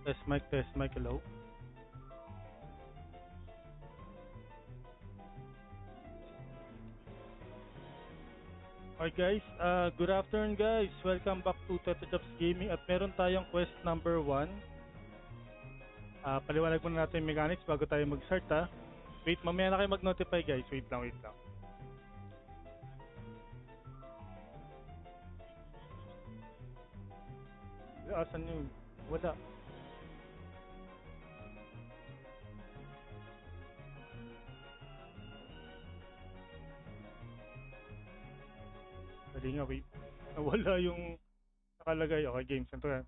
Test mic, hello. Alright guys, good afternoon guys. Welcome back to Tetojobs Gaming at meron tayong quest number 1. Paliwanag muna natin yung mechanics bago tayo mag-start ha. Wait, mamaya na kayo mag-notify guys. Wait lang, wait lang. Asan yun? Wala. Dali nga, wait. Wala yung nakalagay. Okay, games. Ito yan.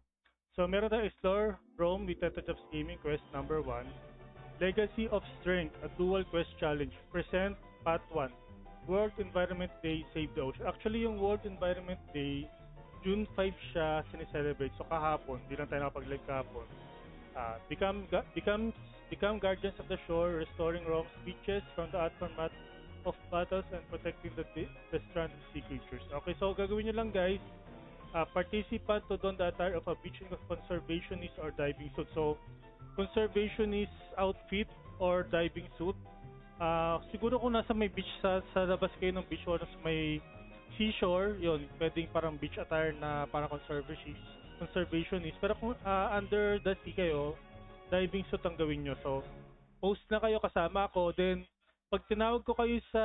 So, meron tayong Explore Rome with Tetojobs Gaming quest number 1. Legacy of Strength, a dual quest challenge. Present Part 1. World Environment Day, Save the Ocean. Actually, yung World Environment Day, June 5 siya sineselebrate. So, kahapon. Hindi lang tayo nakapag-live kahapon. Become guardians of the shore, restoring Rome's beaches from the aftermath of battles and protecting the stranded sea creatures. Okay, so gagawin nyo lang guys, participant to don the attire of a beach conservationist or diving suit. So, conservationist outfit or diving suit. Siguro kung nasa may beach sa labas kayo ng beach or nasa may seashore, yun, pwedeng parang beach attire na parang conservationist. Pero kung under the sea kayo, diving suit ang gawin nyo. So, post na kayo kasama ako. Then, pag tinawag ko kayo sa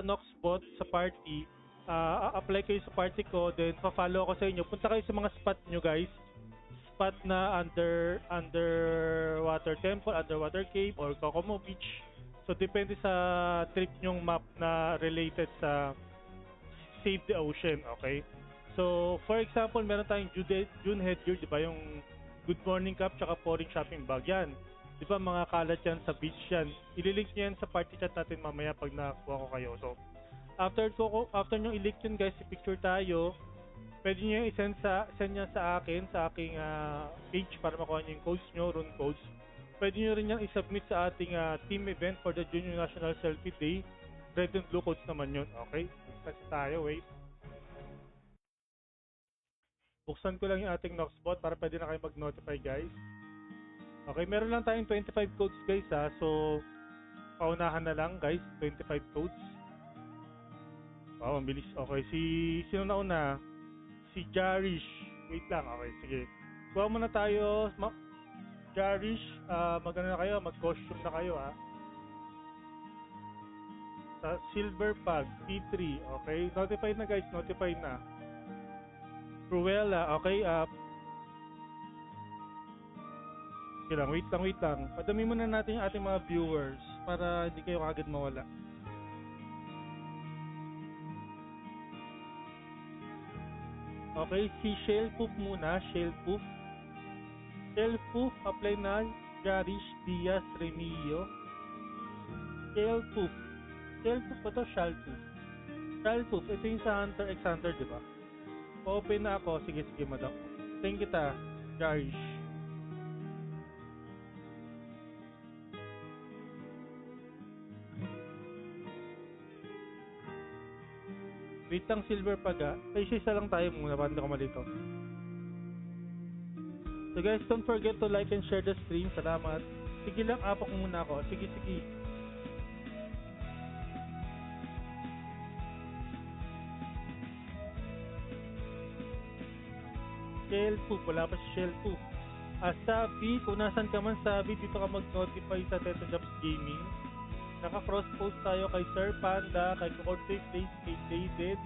Noxbot sa party, apply kayo sa party ko, then pa-follow ako sa inyo. Punta kayo sa mga spot nyo guys. Spot na underwater temple, underwater cave, or Kokomo Beach. So, depende sa trip nyong map na related sa Save the Ocean, okay? So, for example, meron tayong June headgear, di ba? Yung Good Morning Cup, tsaka Pouring Shopping Bag. Yan. Di ba mga kalat yan sa beach yan? Ililink nyo yan sa party chat natin mamaya pag nakakuha ko kayo. So, after nyo ilink yun guys, i-picture tayo. Pwede nyo send nyo sa akin, sa aking page para makuha nyo yung codes nyo, rune codes. Pwede nyo rin yung i-submit sa ating team event for the Junior National Selfie Day. Red and blue codes naman yun, okay? Kasi tayo, wait. Buksan ko lang yung ating Noxbot para pwede na kayo mag-notify guys. Okay, meron lang tayong 25 codes guys ha. So, paunahan na lang guys, 25 codes. Wow, ang bilis. Okay, sino na una? Si Jarish. Wait lang, okay, sige. Kuha muna tayo. Jarish, magano na kayo, mag-costume na kayo ha. Sa Silver Pag, P3, okay? Notify na guys, notify na. Cruella, okay, wait lang. Padami muna natin yung ating mga viewers para hindi kayo kagad mawala. Okay, si Shellpoof muna, Shellpoof. Shellpoof, apply na. Jarish Diaz Remillo. Shellpoof. Shellpoof ba to? Shellpoof. Shellpoof, ito yung sa Hunter x Hunter, di ba? Open na ako. Sige, madam. Thank kita, Jarish. Wait lang, Silver Paga. Ay, isa lang tayo muna. Paano ko malito? So guys, don't forget to like and share the stream. Salamat. Sige lang, apak muna ako. Sige. Shellpoof. Wala pa si Shellpoof. Sabi, kung nasan ka man Sabi, dito ka mag-notify sa Tetojobs Gaming. Naka-cross post tayo kay Sir Panda, kay Corte Place, kay David,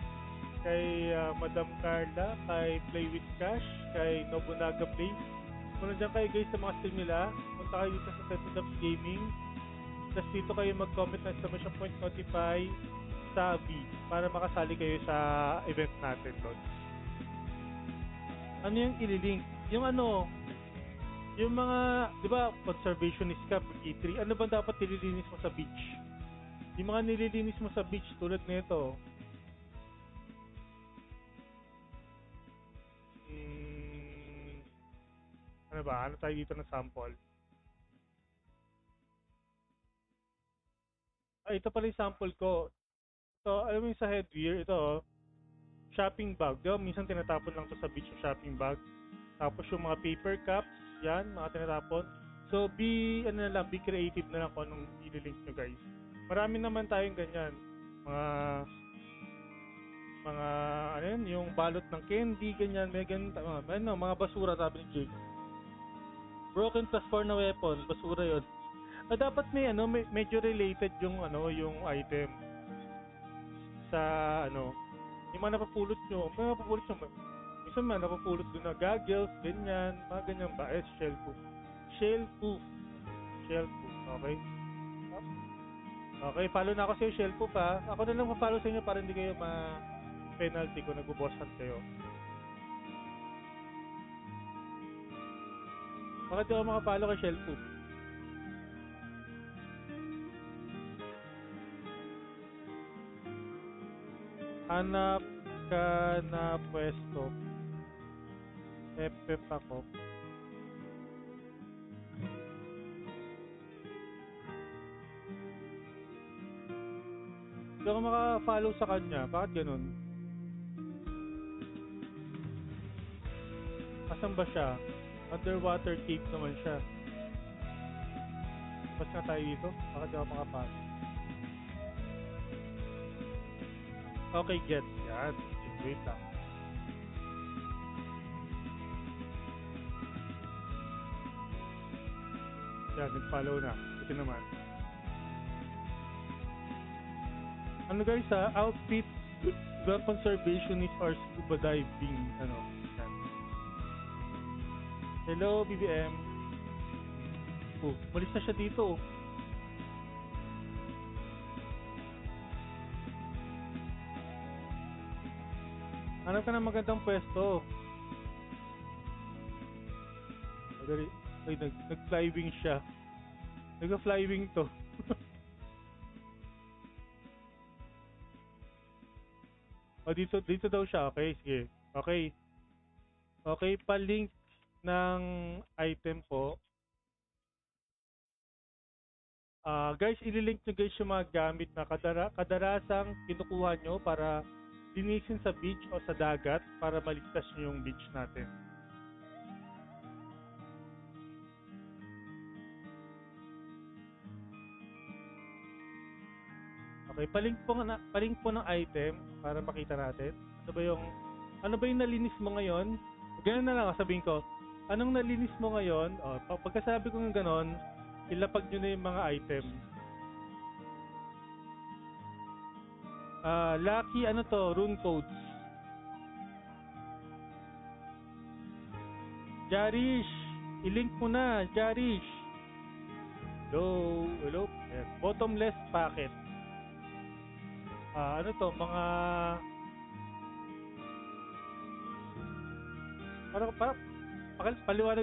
kay Madam Carla, kay Play with Cash, kay Nobunaga Place. Kung nandiyan kayo guys sa mga stream nila, punta kayo dito sa Tetojobs Gaming. Tapos dito kayo mag-comment ng exclamation point notify Sabi para makasali kayo sa event natin doon. Ano yung ililink? Yung mga, di ba, conservationist ka, P3, ano ba dapat nililinis mo sa beach? Yung mga nililinis mo sa beach, tulad nito. Ano ba? Ano tayo dito na sample? Ito pala yung sample ko. Ito, alam mo yung sa headwear, ito, shopping bag. Di ba, minsan tinatapon lang to sa beach yung shopping bag. Tapos yung mga paper cups, yan, mga tinatapon. So, ano na lang, be creative na lang kung anong i-link nyo guys. Marami naman tayong ganyan. Mga, ano yun, yung balot ng candy, ganyan, may ganyan, mga basura sabi ni Jake. Broken plus 4 na weapon, basura yun. Dapat may medyo related yung yung item sa yung mga napapulot nyo. Minsan man napapulot doon na goggles, ganyan, mga ganyan ba? Shell proof. Shell proof. Shell proof, okay? Okay, follow na ako sa Shell proof ha. Ako na lang pa-follow sa inyo para hindi kayo ma-penalty kung nagbo-bossan kayo. Bakit di ako makapalo kay Shell proof? Hanap ka na pwesto. Epep ako. Hindi ako maka-follow sa kanya. Bakit ganun? Asan ba siya? Underwater cave naman siya. Bas na tayo dito. Bakit di ako maka-follow? Okay, get. Yan. Wait lang. Yan, nag-follow na. Ito naman. Ano guys ha? Outfit, well, conservationist or scuba diving. Yan. Hello, BBM. Oh, malis na siya dito. Hanap ka ng magandang pwesto. Ay, nag-flywing siya. Nag-flywing to. Dito daw siya. Okay, sige. Okay. Okay, pa-link ng item po. Guys, ililink nyo guys yung mga gamit na kadarasang kinukuha nyo para linisin sa beach o sa dagat para maligtas nyo yung beach natin. Okay, palink po ng item para makita natin. Ano ba yung nalinis mo ngayon? Ganun na lang, sabihin ko, anong nalinis mo ngayon? Pagkasabi ko ng ganon, ilapag nyo na yung mga item. Lucky, rune codes. Jarish, ilink mo na, Jarish. Hello. Yes. Bottomless packet.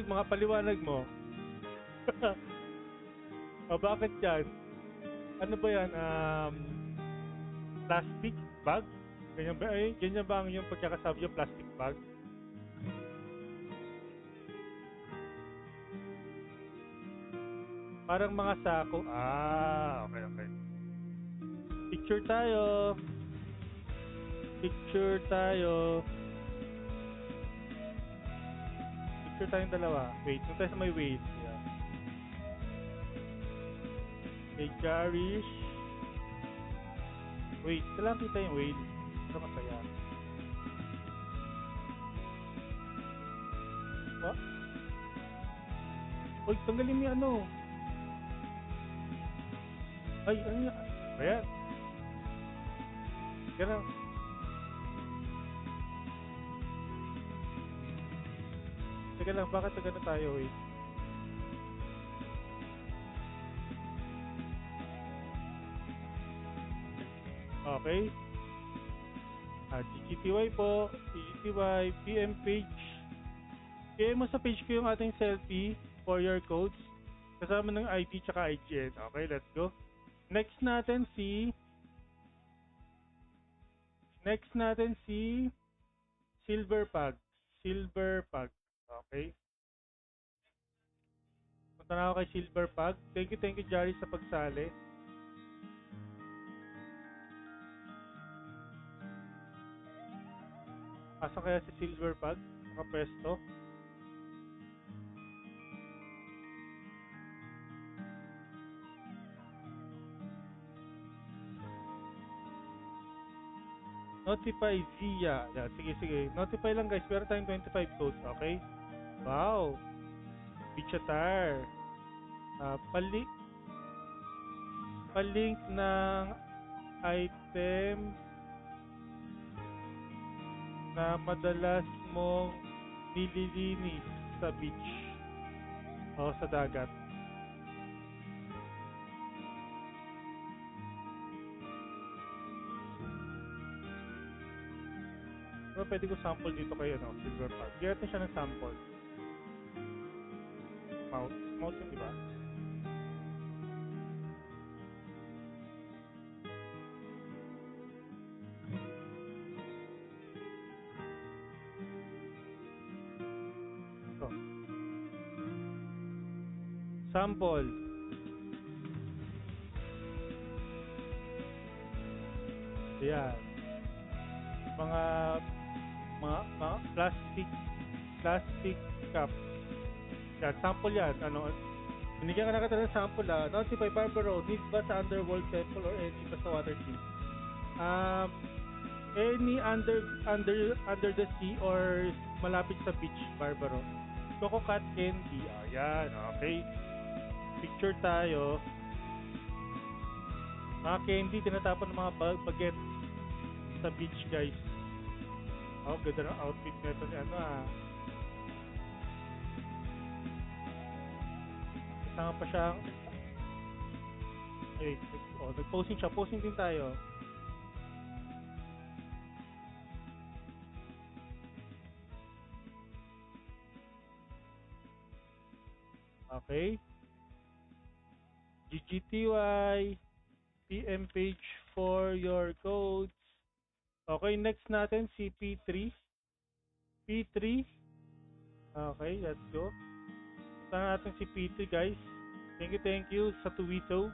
Mga paliwanag mo. Bakit yan? Ano ba yan? Plastic bag? Ganyan ba ang yung pagkakasabi yung plastic bag? Parang mga sako. Okay. Picture tayo. Picture tayong dalawa. Wait, nung tayo sa may wait. Yeah. Hey, Jarish. Wait, kailangan kita yung wait. Ito masaya. What? Uy, tanggalin mo yung Ay, ano yan? Ayan. Ganun. Teka lang, bakit na gano'n tayo eh? Okay. GGTY po. GGTY, PM page. PM mo sa page ko yung ating selfie for your codes. Kasama ng ID tsaka IGN. Okay, let's go. Next natin si Silver Pug. Okay. Punta na ako kay Silver Pug. Thank you Jari sa pagsali. Asa kaya si Silver Pug? Nakapwesto. Notify Zia. Yan, sige, sige. Notify lang guys. Meron tayong 25 codes, okay? Wow. Bichatar. Pali palink ng item na madalas mong nililinis sa beach o sa dagat. Pero pwede ko sample dito kayo, no? Silver Park. Get na siya ng sample. Mouse yun, di ba? Ito. Sample. Ayan. Mga plastic cup. Yan, sample yan. Ano, binigyan ka na kita ng sample Notify Barbaro, need ba sa underworld temple or any ba sa water deep? Any under the sea or malapit sa beach, Barbaro. Coco Cat Candy. Ayan, okay. Picture tayo. Mga candy, tinatapon ng mga baget sa beach, guys. Oh, ganda ng outfit nito ni ano Kasama pa siyang nag-posting siya. Posting din tayo. Okay. GGTY PM page for your codes. Okay, next natin si P3. P3. Okay, let's go. Punta natin si P3, guys. Thank you sa Tuwito.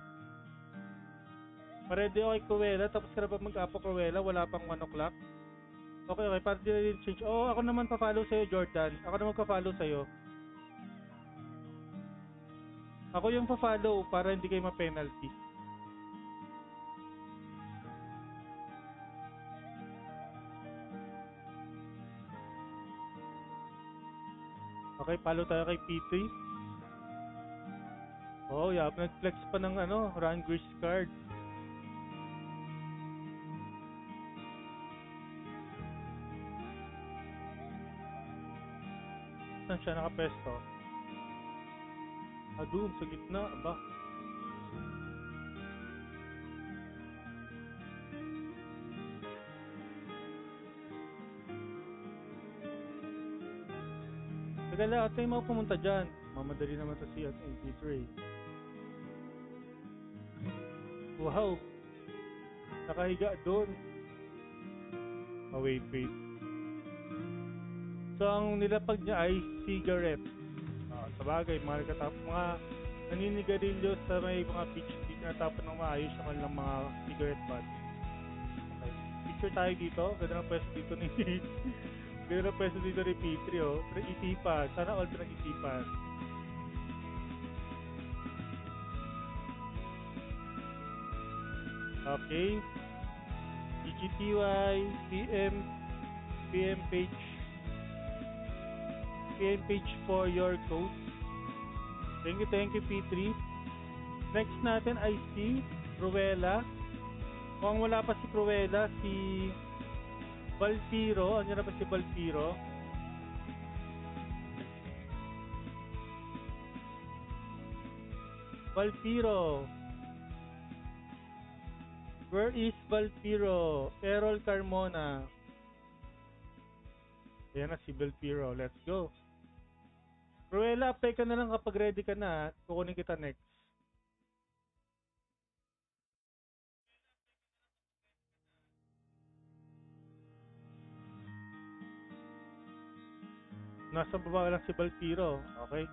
Paredy ako kay Cruella, tapos ka na ba mag-apo Cruella? Wala pang 1 o'clock. Okay, para di na din change. Ako naman pa-follow sa'yo, Jordan. Ako naman pa-follow sa'yo. Ako yung pa-follow para hindi kayo ma-penalty. Okay, follow tayo kay P3. Oh, yeah, nag-flex pa ng Ranger's card. Saan siya nakapesto? Doon, sa gitna, aba. Tagala, ate mo pumunta dyan. Mamadali naman sa siya sa MP3. Wow! Nakahiga doon. Wait. So, ang nilapag niya ay cigarette. Sabagay, mga naninigarilyo sa may mga beach, di natapon ng maayos sa kanilang mga cigarette butts. Okay. Picture tayo dito. Ganda ng pwesto dito ni Ganda ng pwesto dito ni P3, oh. Pinag-isipan. Sana all pinag-isipan. Okay. GGTY, PM page for your codes. Thank you P3. Next natin ay si Cruella. Kung wala pa si Cruella, si Valpiro. Ano na ba si Valpiro? Valpiro. Where is Valpiro? Errol Carmona. Ayan na si Valpiro. Let's go. Cruella, apply ka na lang kapag ready ka na. Kukunin kita next. Nasa baba lang si Valpiro. Okay.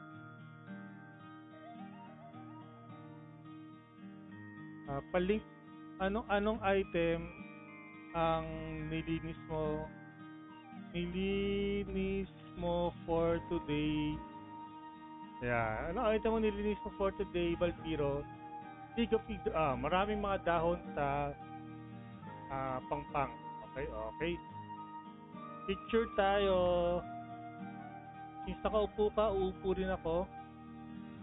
Palink. Anong item ang nilinis mo for today? Yeah. Anong item mo nilinis mo for today, Valpiro? Maraming mga dahon sa pangpang. Okay, okay. Picture tayo. Since nakaupo ka, uupo rin ako.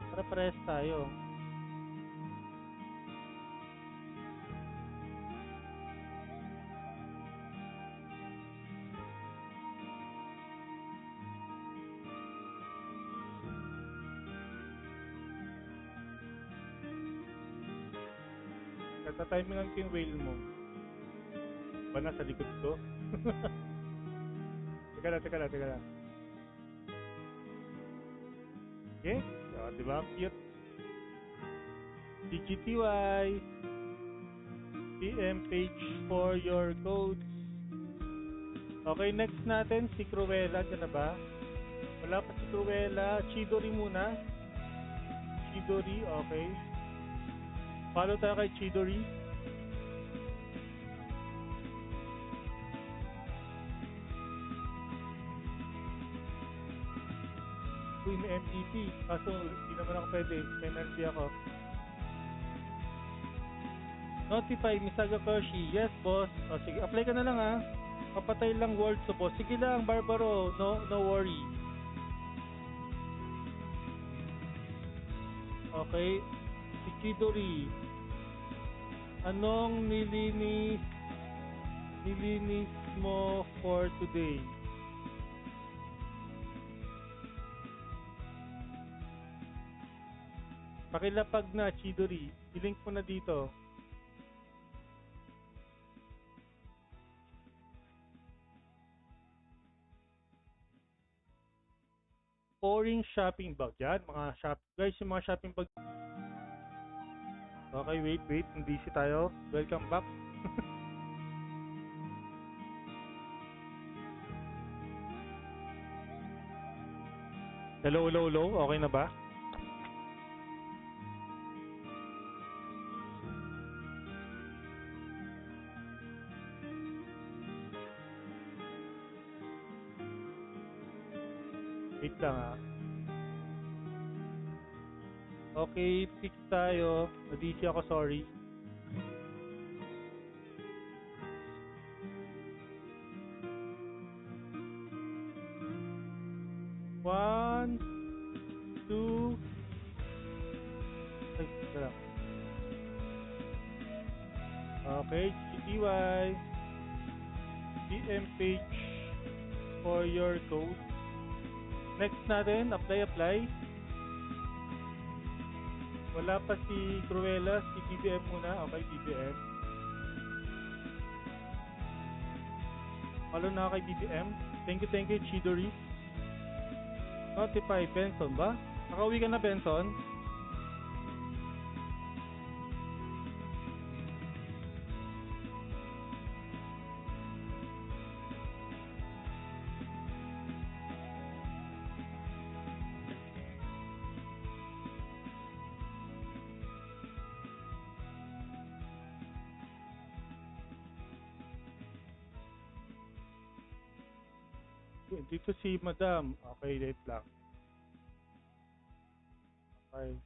Para parehas tayo. Tata-timingan ko yung whale mo. Ba nasa likod ko? Teka lang. Okay? So, diba? Cute. DGTY. PM page for your codes. Okay, next natin si Cruella. Diyan na ba? Wala pa si Cruella. Chidori muna. Chidori, okay. Follow tayo kay Chidori. Uy, may MTP. Kaso, hindi naman ako pwede. May energy ako. Notify, Misaga Koshi. Yes, boss. O, sige, apply ka na lang ha. Papatay lang words so boss. Sige lang, Barbaro. No worry. Okay. Si Chidori. Anong nilinis mo for today? Pakilapag na, Chidori. I-link mo na dito. Pouring shopping bag. Yan, mga guys, yung mga shopping bag. Okay, wait. Busy tayo. Welcome back. Hello. Okay na ba? Wait lang ha. Okay, fix tayo. Na-DC ako, sorry. One, two. Ay, teka lang. Okay, GTY. PM page for your code. Next natin, apply. Wala pa si Cruella, si BBM muna. Okay, BBM. Follow na kay BBM. Thank you, Chidori. Notify, Benson ba? Nakauwi ka na, Benson? Dito si Madam. Okay, wait lang. Okay.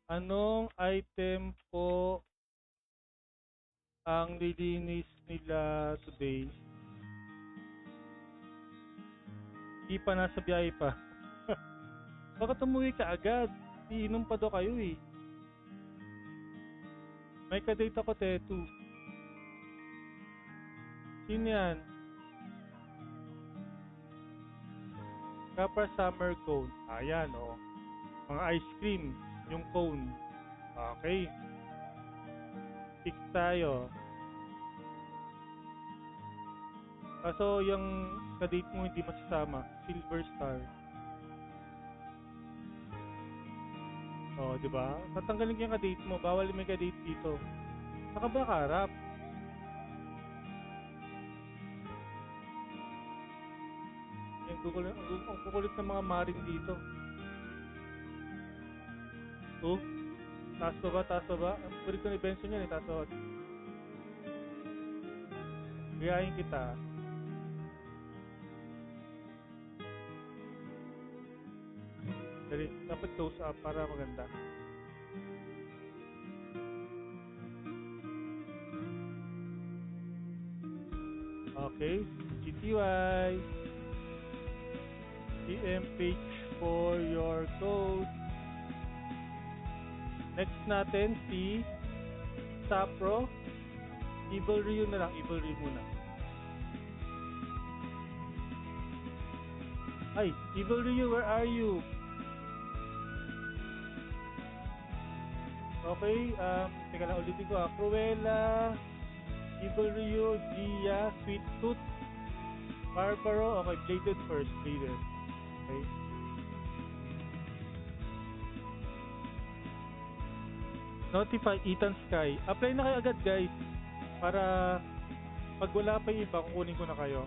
Anong item po ang lilinis nila today? Di pa, nasa biyahe pa. Bakit umuwi ka agad? Iinom pa daw kayo eh. May kadate ako, Tetu. Sino yan? Kapra Summer Cone. Ayan, oh. Mga ice cream. Yung cone. Okay. Pick tayo. Kaso yung kadate mo hindi masasama. Silver Star. Oh, di ba? Tatanggalin ko yung kadate mo. Bawal may kadate dito. Saka ba karap? Ang kukulit ng mga maring dito. Oh, taas pa ba? Ang kulit ko ni Benson yan eh, taas pa ba? Gayahin kita. Dapat close up para maganda. Okay, GTY. PM page for your code. Next natin si Sapro. Evil Ryu na lang. Evil Ryu muna. Ay, Evil Ryu, where are you? Okay, teka lang, ulitin ko. Cruella, Evil Ryu, Gia, Sweet Tooth, Barbaro. Okay, Bladed first. Bladed. Okay. Notify Ethan Sky. Apply na kayo agad, guys. Para pag wala pa yung iba, kukunin ko na kayo.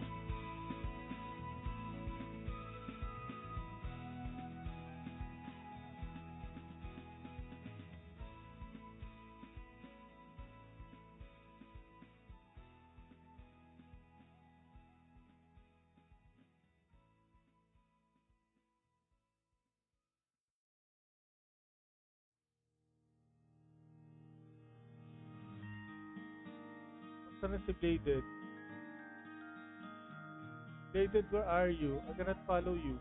Saan na si Bladed? Bladed, where are you? I cannot follow you.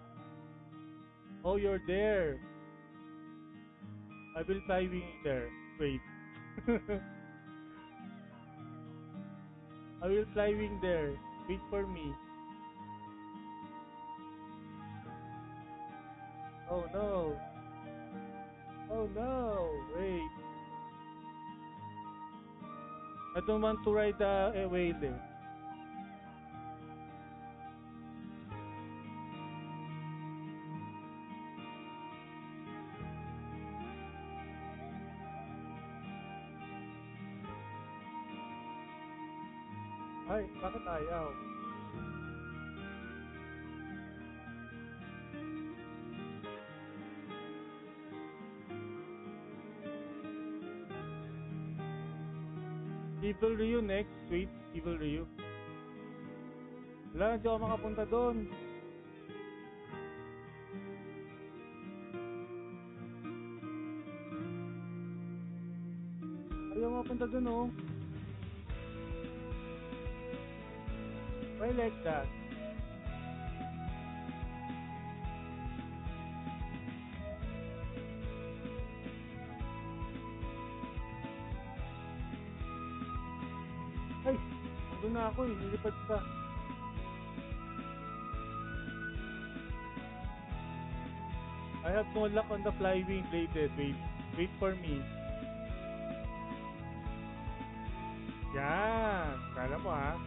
Oh, you're there. I will fly wing there. Wait. I will fly wing there. Wait for me. Oh no. Oh no. Wait. I don't want to ride the whale. Ay, bakit ayaw? Evil Ryu next. Wait, Evil Ryu. Wala, hindi ako makapunta doon. Ayaw makapunta doon, oh. Why like that? Ay, nandun na ako eh. Nilipad pa. I have no luck on the flywing Bladed. Wait. Wait for me. Yan. Kala mo ha.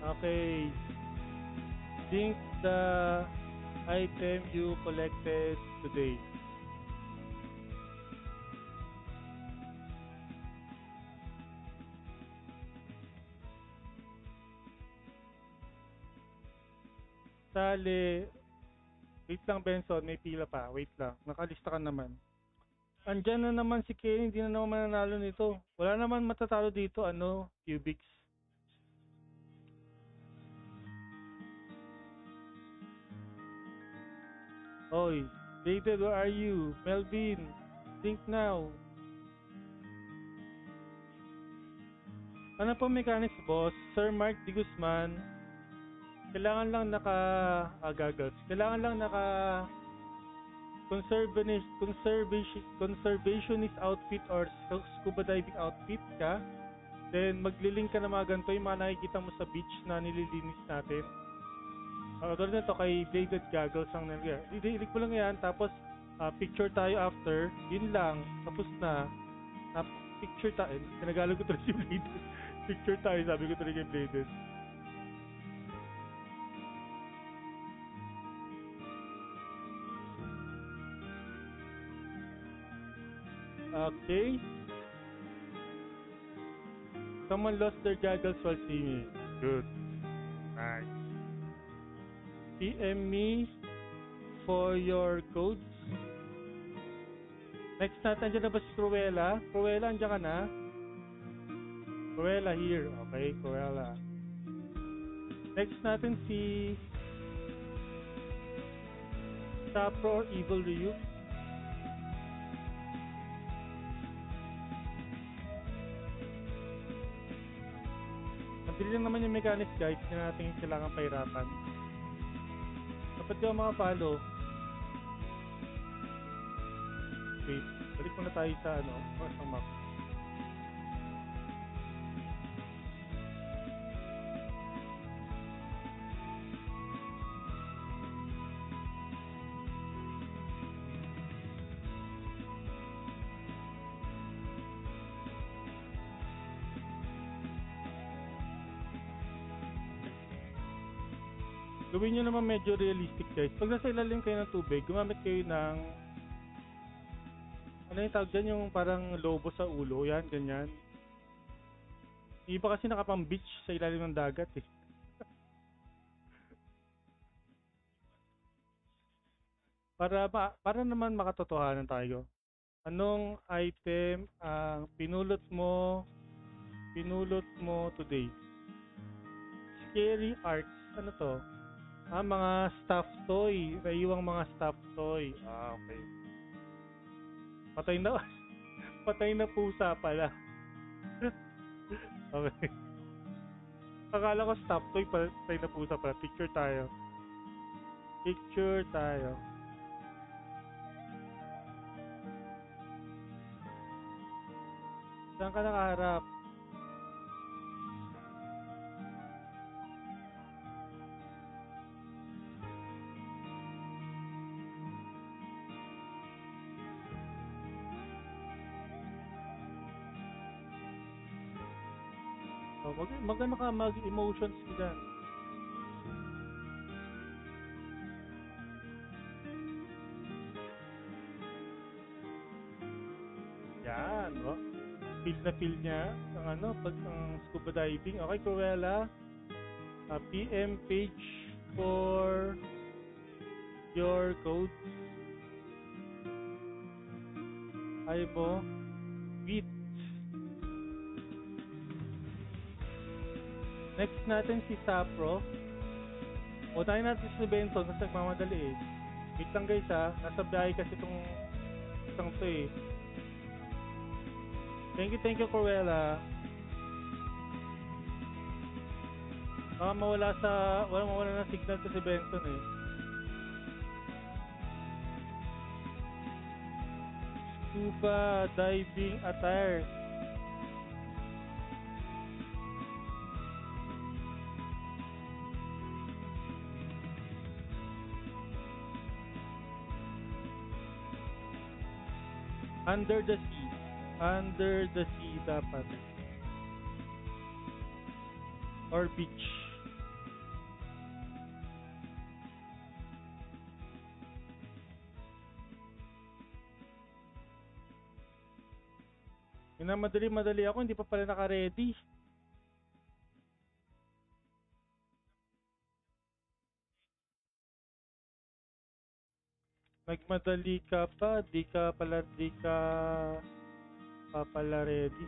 Okay. Think the item you collected today. Sali. Wait lang, Benson. May pila pa. Wait lang. Nakalista ka naman. Andyan na naman si Kenny. Hindi na naman mananalo nito. Wala naman matatalo dito. Ano? Cubics. Oy. Dated, where are you? Melvin. Think now. Ano po mechanics, boss? Sir Mark D. Guzman. Kailangan lang goggles. Kailangan lang naka conservationist outfit or scuba diving outfit ka. Then maglilink ka ng mga ganito yung mga nakikita mo sa beach na nililinis natin. Tulad nito kay Bladed Goggles ang nilagay. Ilik mo lang yan, tapos picture tayo after. Yun lang, tapos na. Picture tayo. Tinagalog ko tuloy si Bladed. Picture tayo, sabi ko tuloy kay Bladed. Okay. Someone lost their goggles while singing. Good. Nice. PM me for your codes. Next natin, andyan na ba si Cruella? Cruella, andyan ka na? Cruella here. Okay, Cruella. Next natin si Sapro or Evil Ryu. Madali lang naman yung mechanics guys, hindi na natin kailangan pahirapan. Dapat yung mga follow. Wait, balik muna tayo sa sa map. Gawin nyo naman medyo realistic guys. Pag nasa ilalim kayo ng tubig, gumamit kayo ng ano yung tawag dyan, yung parang lobo sa ulo, yan, ganyan. Iba kasi nakapang beach sa ilalim ng dagat eh. Para naman makatotohanan tayo. Anong item ang pinulot mo today? Scary arts, ano to? Mga stuffed toy. Naiwang mga stuffed toy. Okay. Patay na. Patay na pusa pala. Okay. Akala ko stuffed toy, patay na pusa pala. Picture tayo. Picture tayo. Saan ka nakaharap? Magano ka mag-emotions dyan. Yan, oh. Feel na feel niya ang pag ang scuba diving. Okay, Cruella. PM page for your code. Ay mo. Beat. Next natin si Sapro. Tayo natin si Benson kasi nagmamadali eh. Wait lang guys ha. Nasa biyahe kasi itong isang to eh. Thank you Cruella. Baka mawala ng signal to si Benson eh. Scuba diving attire. Under the sea. Under the sea dapat. Or beach. Yun na, madali ako, hindi pa pala naka-ready. Nagmadali ka pa, di ka pa pala ready.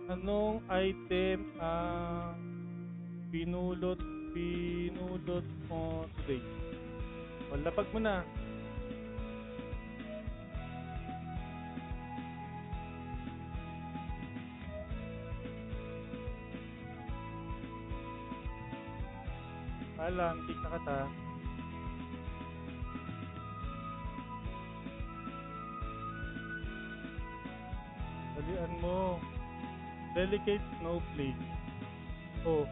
Anong item ang pinulot mo today? Lapag mo na. Alam, kita ka ta. Dalian mo. Delicate snowflake. Oh,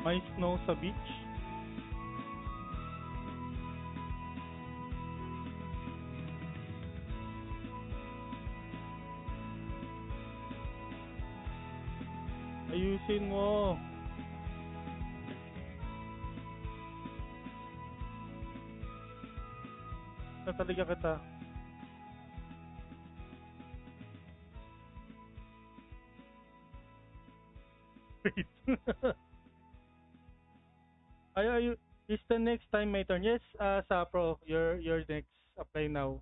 may snow sa beach. Ayusin mo. Tataliga kita. Wait. Ay, is the next time my turn? Yes, Sapro, your next. Apply now.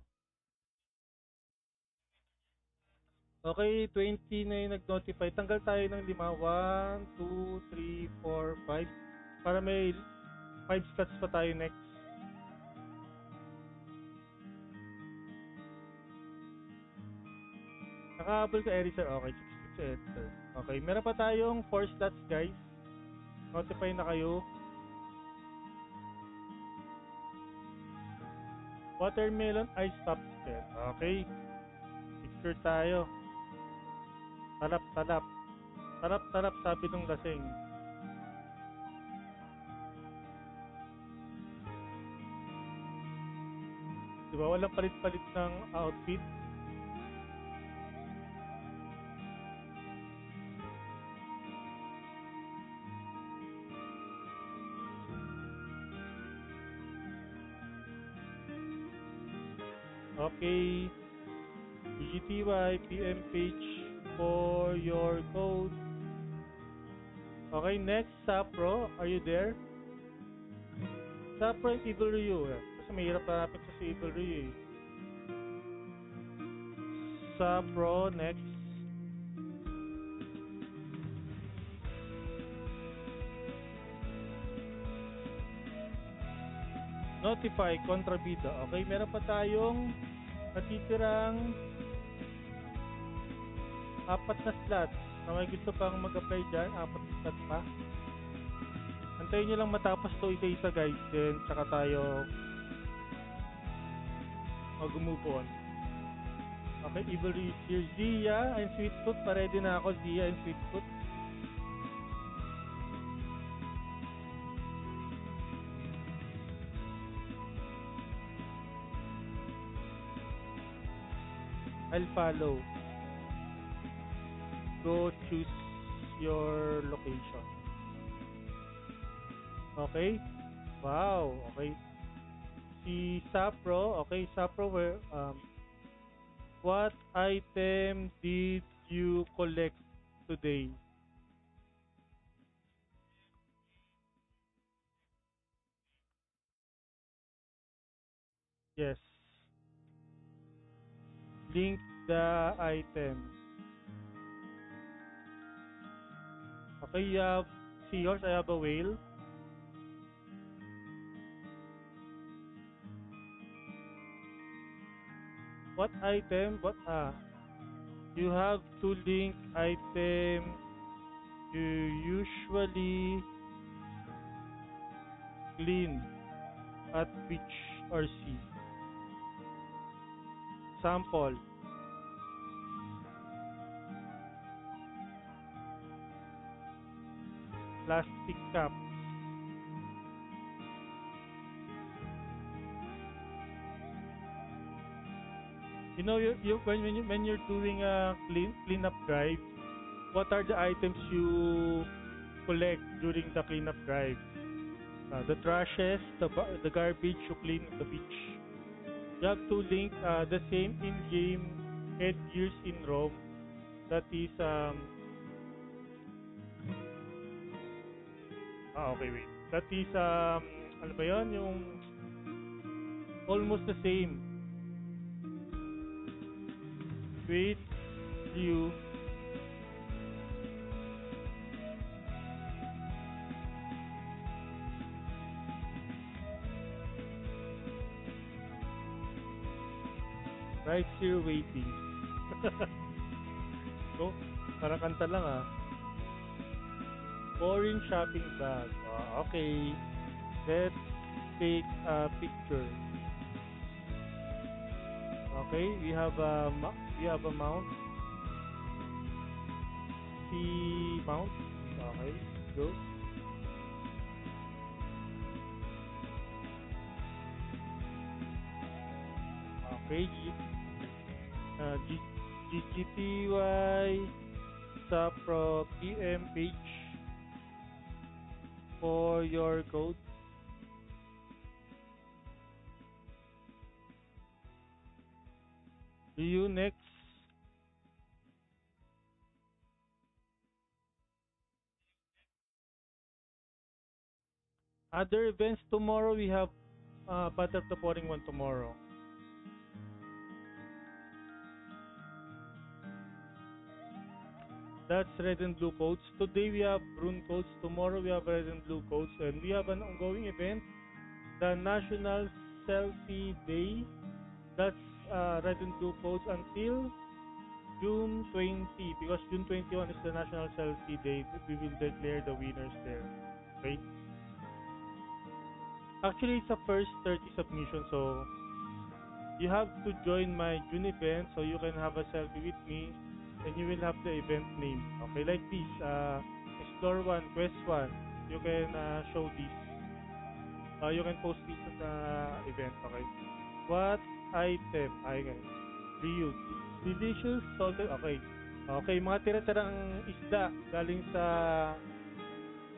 Okay, 20 na yung nag-notify. Tanggal tayo ng lima. 1, 2, 3, 4, 5. Para may 5 slots pa tayo next. Nakahabol ka, Ericer. Okay, 6 si Ericer. Okay, meron pa tayong 4 slots, guys. Notify na kayo. Watermelon ice popsicle. Okay. Picture tayo. Talap, talap. Talap, talap, sabi nung lasing. Diba, walang palit-palit ng outfit. Okay. GTY PM page for your code. Okay, next, Sapro. Are you there? Sapro and Evil Ryu. Kasi mahirap hanapin sa si Evil Ryu eh. Sapro, next. Notify, kontrabida. Okay, meron pa tayong natitirang 4 na slots. Na may gusto pang mag-apply dyan, 4 na slots pa. Antayin nyo lang matapos to isa-isa, guys. Then, tsaka tayo mag-move on. Okay, Evil is here. Zia and Sweetfoot. Pa-ready na ako, Zia and Sweetfoot. I'll follow. Go choose your location. Okay? Wow, okay. Si Sapro, okay, Sapro, what item did you collect today? Yes. Link the item. Okay, you have seahorse, I have a whale. What item? What you have to link item you usually clean at beach or sea. Sample. Plastic cup. You know, when you're doing a cleanup drive, what are the items you collect during the cleanup drive? The trashes, the garbage you clean at the beach. You have to link the same in-game headgears in Rome. That is okay, wait. That is ano ba 'yon? Yung almost the same. Wait, you. Right here waiting. So, para kanta lang ah. Boring shopping bag. Okay. Let's take a picture. Okay, we have a mount. see mounts. Okay, go. Okay, GGTY Sapro PM page for your code. You next. Other events tomorrow, we have Battle of the Pouring one tomorrow. That's red and blue codes. Today we have Rune codes. Tomorrow we have red and blue codes. And we have an ongoing event, the National Selfie Day. That's red and blue codes until June 20. Because June 21 is the National Selfie Day. We will declare the winners there. Okay? Actually, it's a first 30 submission. So you have to join my June event so you can have a selfie with me and you will have the event name. Okay, like this, Explore 1, Quest 1, you can show this. You can post this at the event, okay? What item? Okay. Reuse. Delicious salted, okay. Okay, mga tira-tirang isda galing sa,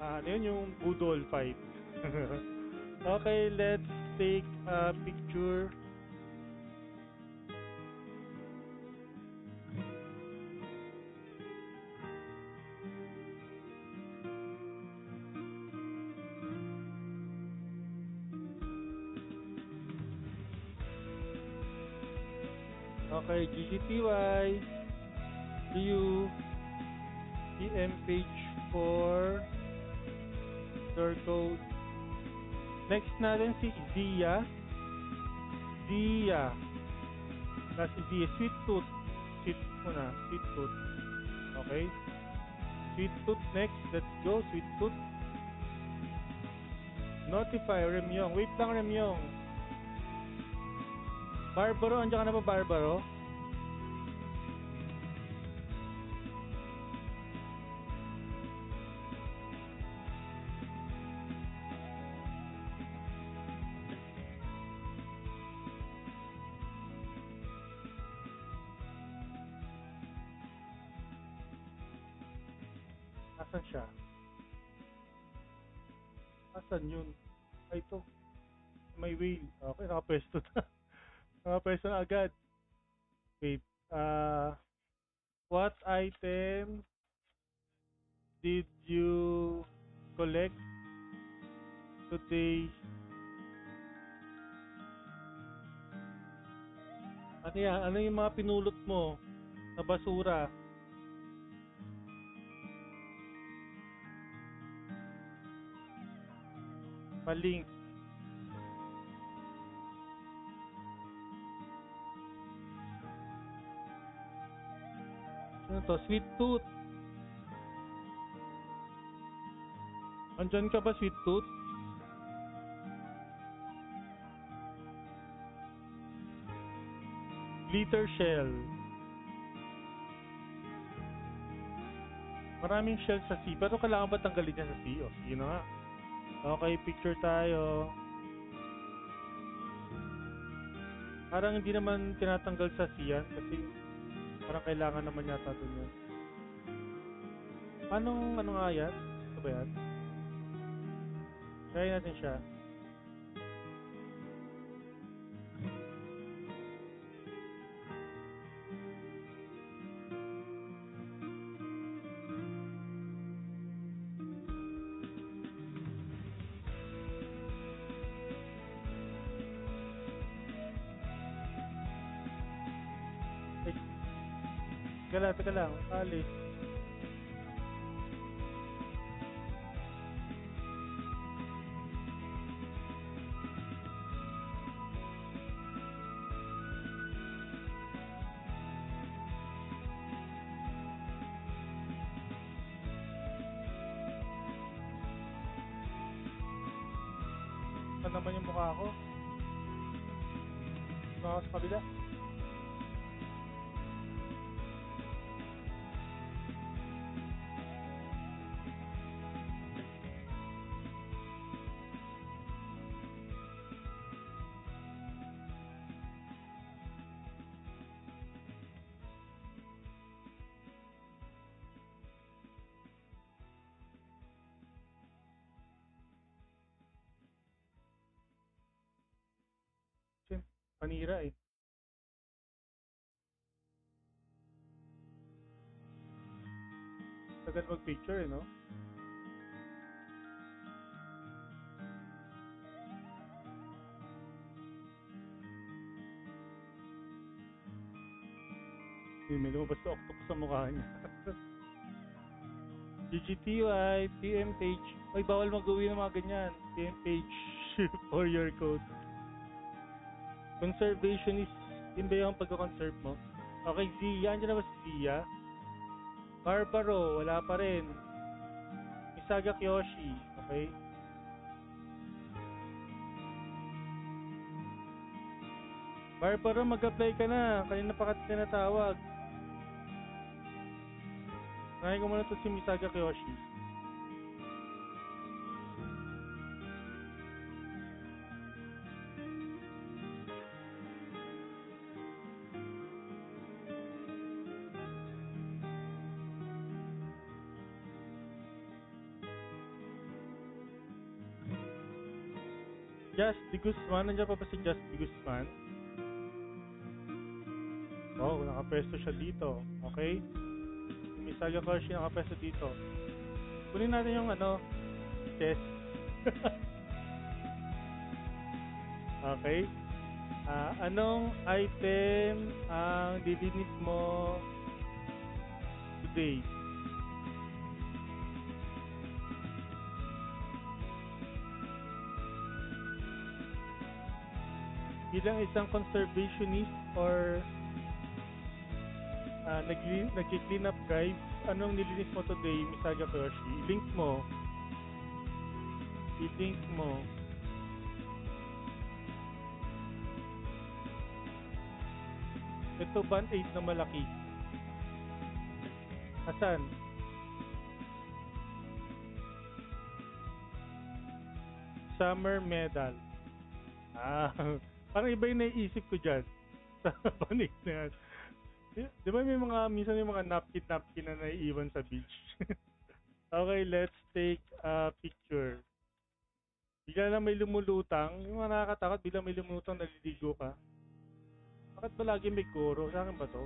ano yun, yung Budol fight. Okay, let's take a picture. Okay, GGTY, Ryu, PM page for your code. Next natin si Zia. Zia. Kasi Zia, Sweet Tooth. Sweet muna, Sweet Tooth. Okay. Sweet Tooth next. Let's go, Sweet Tooth. Notify, Remyong. Wait lang, Remyong. Barbaro, andiyan ka na ba, Barbaro? Asan siya? Asan yun? Ay, ito. May whale. Okay, nakapwesto na. Nakapwesto na agad. Wait. What item did you collect today? Ano yan? Ano yung mga pinulot mo na basura? Maling. Ano to? Sweet Tooth. Andyan ka ba, Sweet Tooth? Glitter shell. Maraming shell sa sea. Pero kailangan ba tanggalin niya sa sea? O, sige na nga. Okay, picture tayo. Parang hindi naman tinatanggal sa sea kasi parang kailangan naman yata dun yun. Ano nga yan? Ito ba yan? Try natin siya. Teka lang, alis. Saan naman yung mukha ko? Mukha ko sa kabila. Panira eh. Tagal mag-picture eh, no? May lumabas na octopus sa mukha niya. GGTY, PM page. Ay, bawal mag-uwi ng mga ganyan. PM page for your code. Conservationist. Yun ba yung pagka-conserve mo? Okay, Zia. Andiyan na ba si Zia? Barbaro. Wala pa rin. Misaga Kyoshi. Okay. Barbaro, mag-apply ka na. Kanina pa ka tinatawag. Nakain ko muna to si Misaga Kyoshi. Just the Guzman. Nandiyan pa ba si Just the Guzman? Oh, nakapwesto siya dito. Okay? Si Misaga Kyoshi nakapwesto dito. Kunin natin yung chess. Okay? Anong item ang dilinis mo today? Bilang isang conservationist or nag-clean up drive, anong nilinis mo today, Misaga Kyoshi? I-link mo. I-link mo. Ito band-aid na malaki. Asan? Summer medal. Parang iba yung naiisip ko dyan. Sa band-aid na yan. Di ba minsan may mga napkin na naiiwan sa beach? Okay, let's take a picture. Bigla na may lumulutang. Yung mga nakakatakot, bigla may lumulutang, naliligo ka. Bakit ba lagi may goro? Sa akin ba to?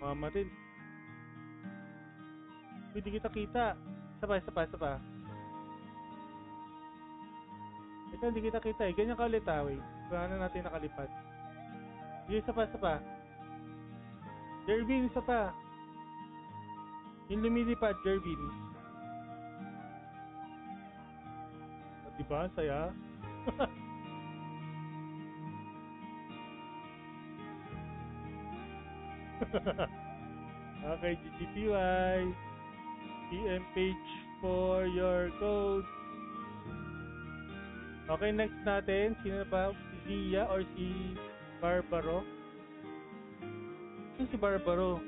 Mamatin. Hindi kita kita. Isa pa. Ito, hindi kita kita eh. Ganyan ka ulit eh. Paano natin nakalipat? Sige, isa pa. Jervin, isa pa. Yung lumilipad, Jervin. O, diba? Saya. Okay, GGTY. PM page for your code. Okay, next natin. Sino ba? Si Zia or si Barbaro? Sino si Barbaro?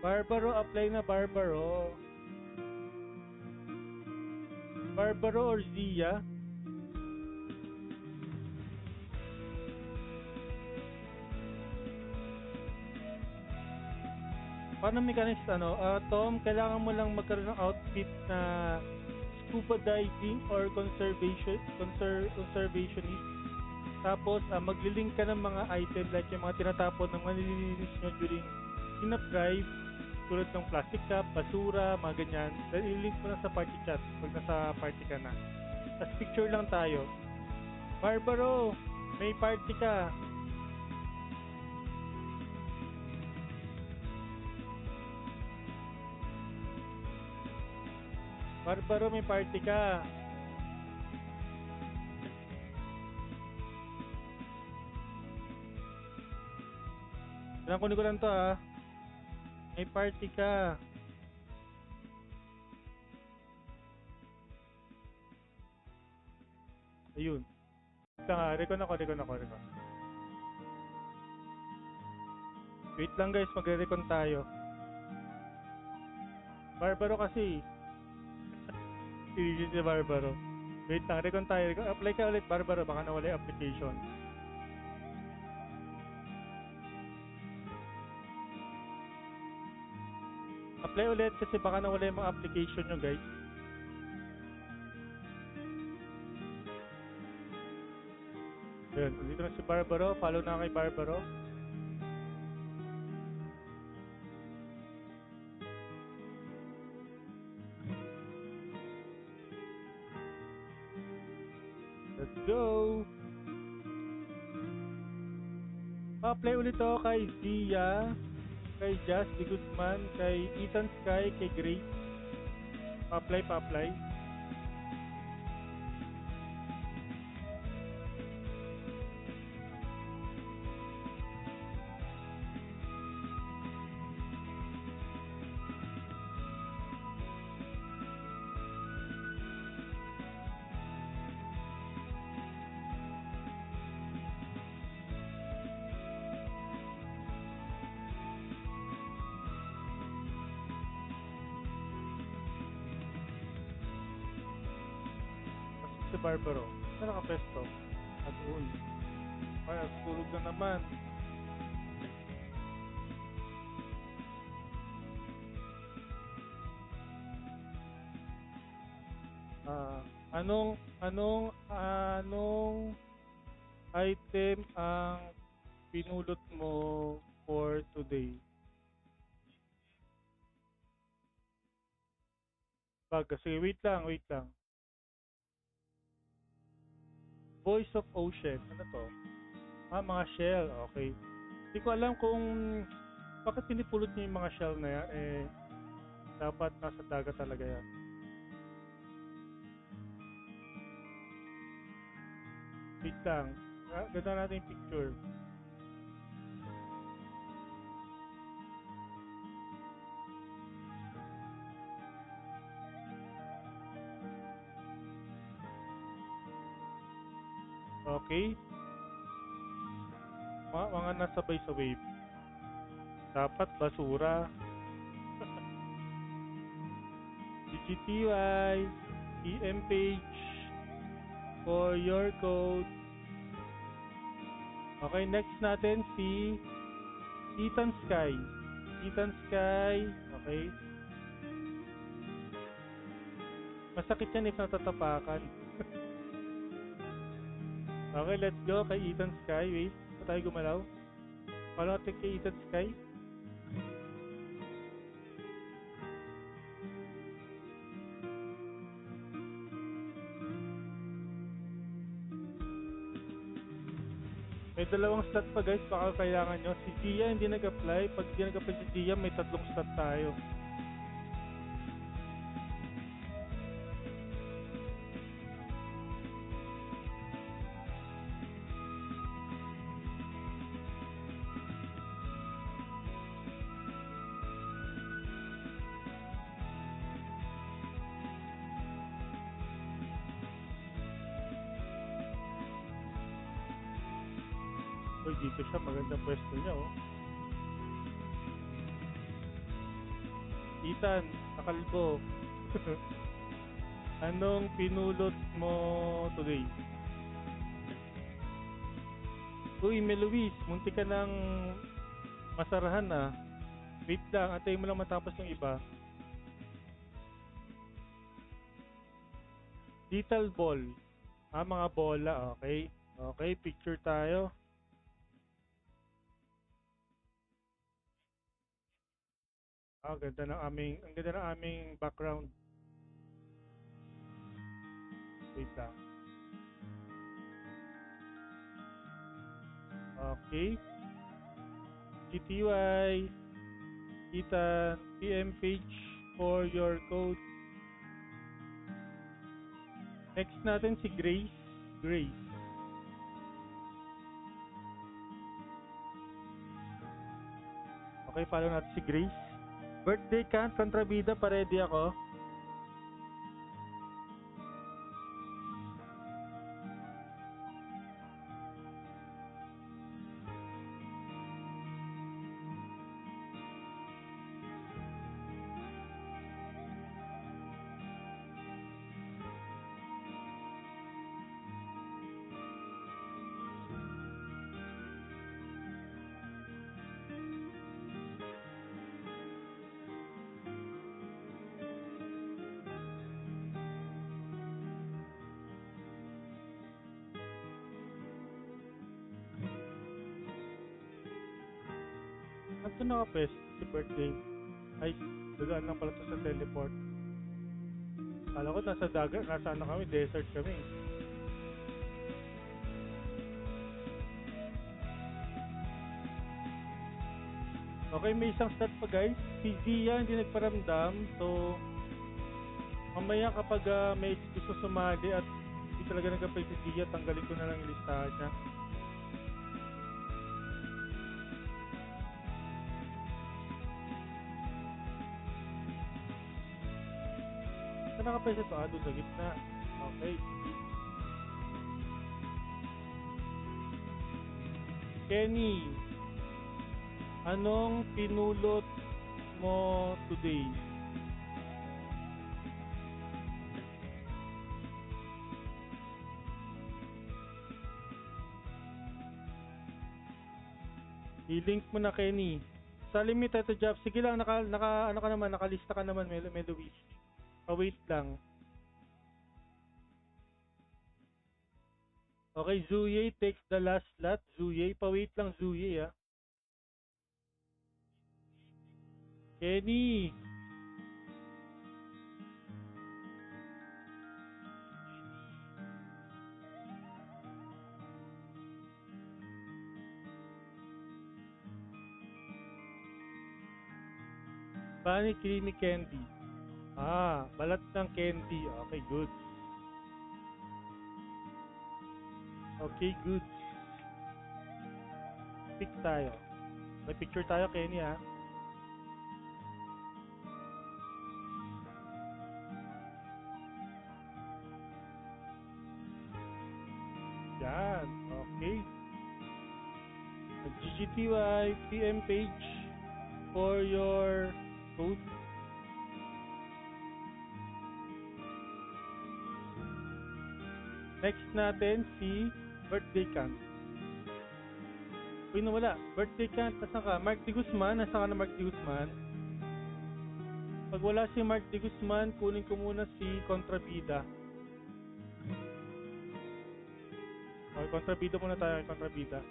Barbaro, apply na Barbaro. Barbaro or Zia? Paano mechanics Tom, kailangan mo lang magkaroon ng outfit na scuba diving or conservationist. Tapos maglilink ka ng mga item like yung mga tinatapon ng mga nililinis nyo during cleanup drive, tulad ng plastic cup, basura, mga ganyan. Then i-link mo na sa party chat pag nasa party ka na. Tapos picture lang tayo. Barbaro, may party ka. Barbaro, may party ka. Kunin ko lang to May party ka. Ayun. Recon ako. Wait lang guys, magre-recon tayo. Barbaro kasi. Si Barbaro. Wait lang, recon tayo. Apply ka ulit, Barbara. Baka nawala yung application. Apply ulit kasi baka nawala yung mga application nyo, guys. Ayun, dito na si Barbaro. Follow na kay Barbaro. Let's go! Pa-apply ulit ako kay Zia, kay Jazz D. Guzman, kay Ethan Sky, kay Grace. Pa-apply, pa-apply. Si Barbaro. Saan nakapesto? Agul. Ay, tulog na naman. Ah, anong item ang pinulot mo for today? Kasi wait lang, wait lang. Voice of Ocean. Ano to? Mga shell. Okay. Hindi ko alam kung bakit pinipulot niya yung mga shell na yan. Dapat nasa dagat talaga yan. Wait lang. Ganda natin yung picture. Okay. Mga nasabay sa wave. Dapat basura. GGTY, EM page for your code. Okay, next natin si Ethan Sky. Ethan Sky, okay. Masakit yan if natatapakan. Okay, let's go kay Ethan Sky. Wait, pa tayo gumalaw. Follow natin kay Ethan Sky. May dalawang slot pa guys, baka kailangan nyo. Si Gia hindi nag-apply. Pag hindi nag-apply si Gia, may 3 slot tayo. Uy, dito siya. Magandang pwesto niya, oh. Ethan, nakalbo. Anong pinulot mo today? Uy, Meluis, munti ka ng masarahan na. Wait lang, antayin mo lang matapos yung iba. Little ball. Mga bola, okay. Okay, picture tayo. Ang ganda ng aming background. Wait lang. Okay. GTY, Ethan, PM page for your code. Next natin si Grace. Grace. Okay, follow natin si Grace. Birthday count, kontrabida, pa-ready ako. Saan ito nakapwesto si birthday? Ay, dagaan lang pala ito sa teleport. Kala ko nasa dagat, nasa ano kami, desert kami. Okay, may isang stat pa guys. Si Zia hindi nagparamdam. So, mamaya kapag may gusto sumali at hindi talaga nag-apply si Zia, tanggalin ko na lang yung listahan niya. Saan naka-apply sa ito? Doon sa gitna. Okay. Kenny, anong pinulot mo today? I-link mo na Kenny. Sa limited to job, sige lang, ano ka naman, nakalista ka naman, Melowiz. Pa-wait lang. Okay, Zuye takes the last slot. Zuye, pa-wait lang Zuye ah. Kenny. Paano creamy candy? Balat ng candy. Okay, good. Okay, good. Pick tayo. May picture tayo, Kenny ha. Yan. Okay. GGTY PM page for your code. Next natin si Birthday Count. Uy, nawala. Birthday Count, nasan ka? Mark D. Guzman, nasan ka na Mark D. Guzman? Pag wala si Mark D. Guzman, kunin ko muna si Contrabida. Okay, Contrabida muna tayo, Contrabida.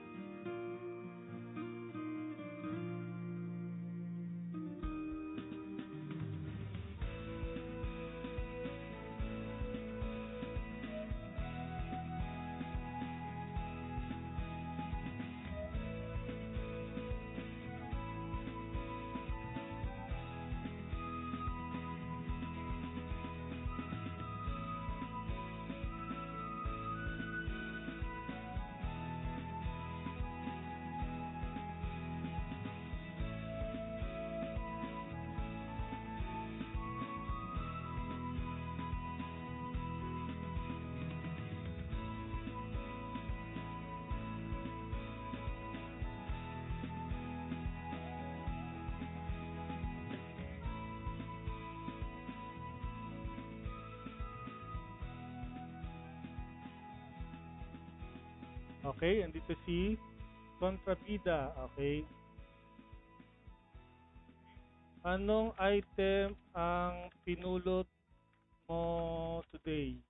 Okay, andito si Contrabida. Okay. Anong item ang pinulot mo today?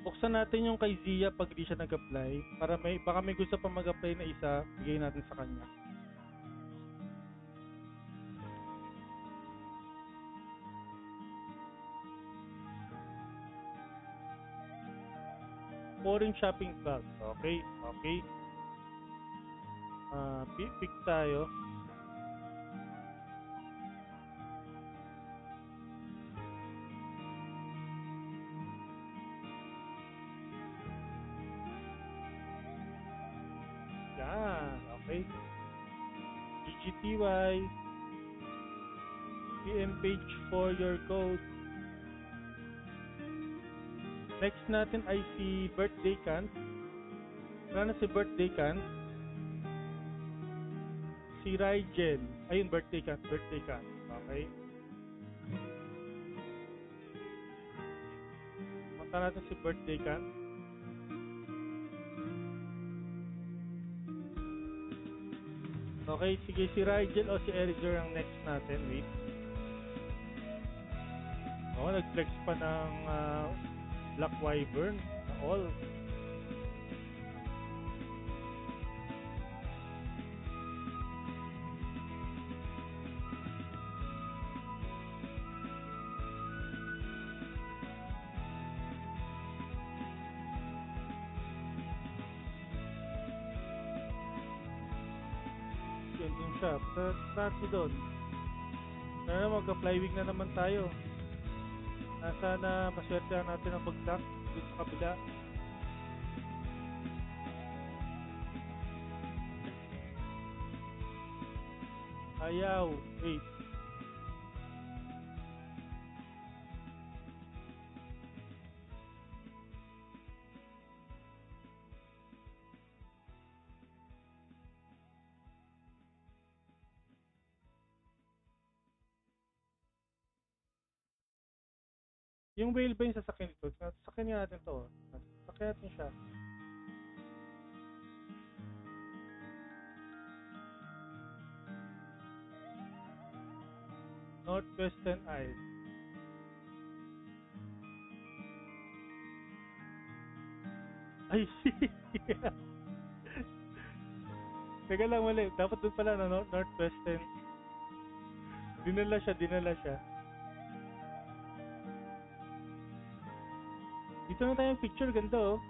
Buksan natin yung kay Zia pag di siya nag-apply para baka may gusto pa mag-apply na isa, bigay natin sa kanya. Foreign shopping bag. Okay, okay. Pick tayo. Yan, okay. GGTY PM page for your code. Next natin ay si Birthday Can. Wala na si Birthday Can. Si Rygen. Ayun, Birthday Can. Birthday Can. Okay. Punta natin si Birthday Can. Okay, sige, si Rigel o si Erizer ang next natin. Wait. Oh, nag-flex pa ng Black Wyvern na all. Yun, dun siya. Natin doon. Sana magka-flywing na naman tayo. Sana maswerte natin ang bagsak dito sa kabila. Ayaw. Wait. Yung whale ba yung sasakyan dito? Sasakyan nga natin to. Sasakyan natin siya. Northwestern Isle. Ay, teka lang, mali. Dapat doon pala na Northwestern. Dinala siya. Dito na tayong picture, ganda oh.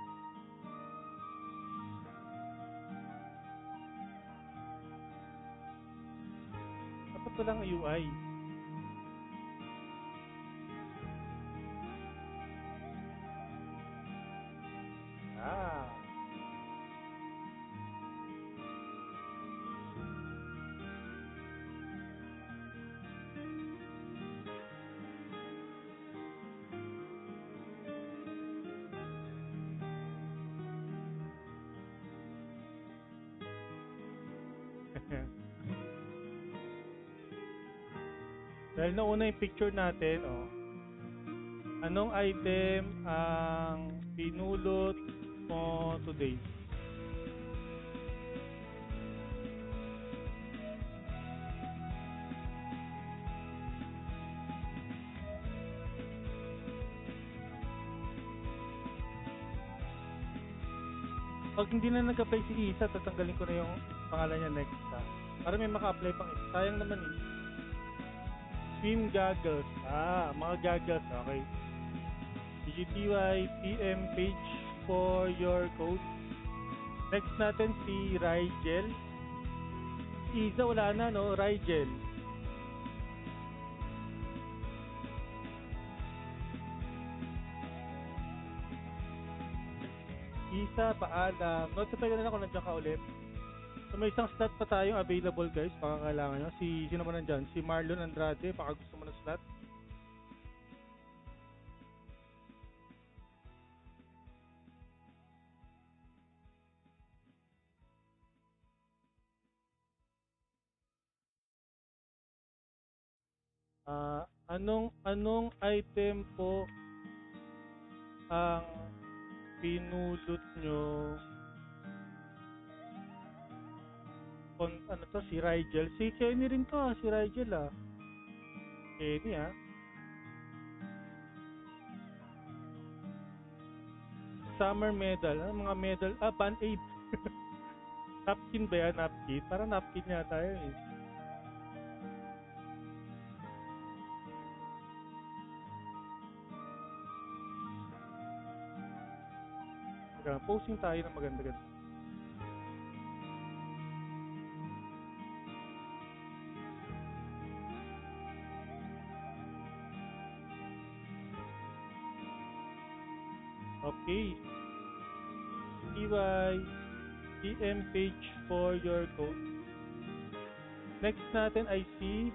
Dapat walang UI. Ah. Dahil nauna yung picture natin, oh. Anong item ang pinulot mo today? Pag hindi na nag-apply si Isa, tatanggalin ko na yung pangalan niya next ha. Para may maka-apply pang isa. Sayang naman eh. Swim goggles. Mga goggles. Okay. DGTY PM page for your code. Next natin si Rigel. Si Isa wala na no, Rigel. Isa, paalam. Notify ka na lang kung nandiyan ka ulit. So may isang slot pa tayong available guys, baka kailangan nyo. Sino naman nandyan? Si Marlon Andrade, baka gusto mo ng slot. Anong item po ang pinulot nyo ano to, si Rigel? Si Kenny rin to si Rigel Kenny Summer medal, mga medal, band-aid. Napkin ba yan? Napkin? Parang napkin yata yun eh. Posting tayo ng maganda-ganda. Okay. TY PM page for your code. Next natin ay si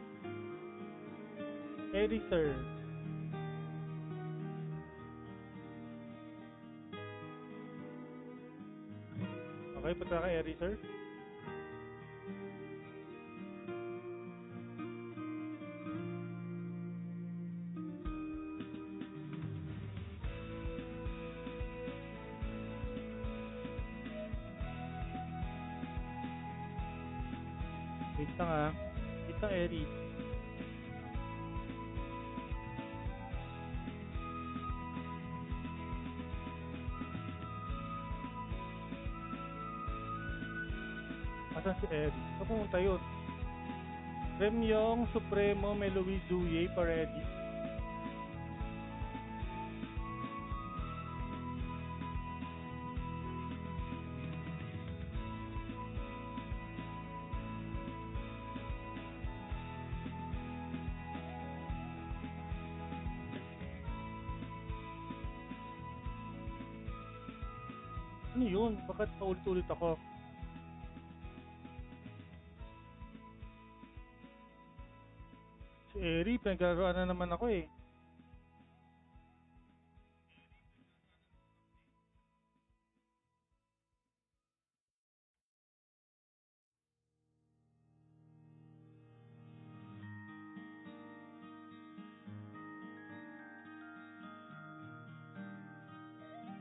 Erizer. Okay, punta ka Erizer. Wait lang ah. Wait lang, Eri. Asan si Eri? Saan pumunta yun? Remyong, Supremo, may Luis Zuye pa ready. Ano yun? Bakit paulit-ulit ako? Si Eri, pinaglaruan na naman ako eh.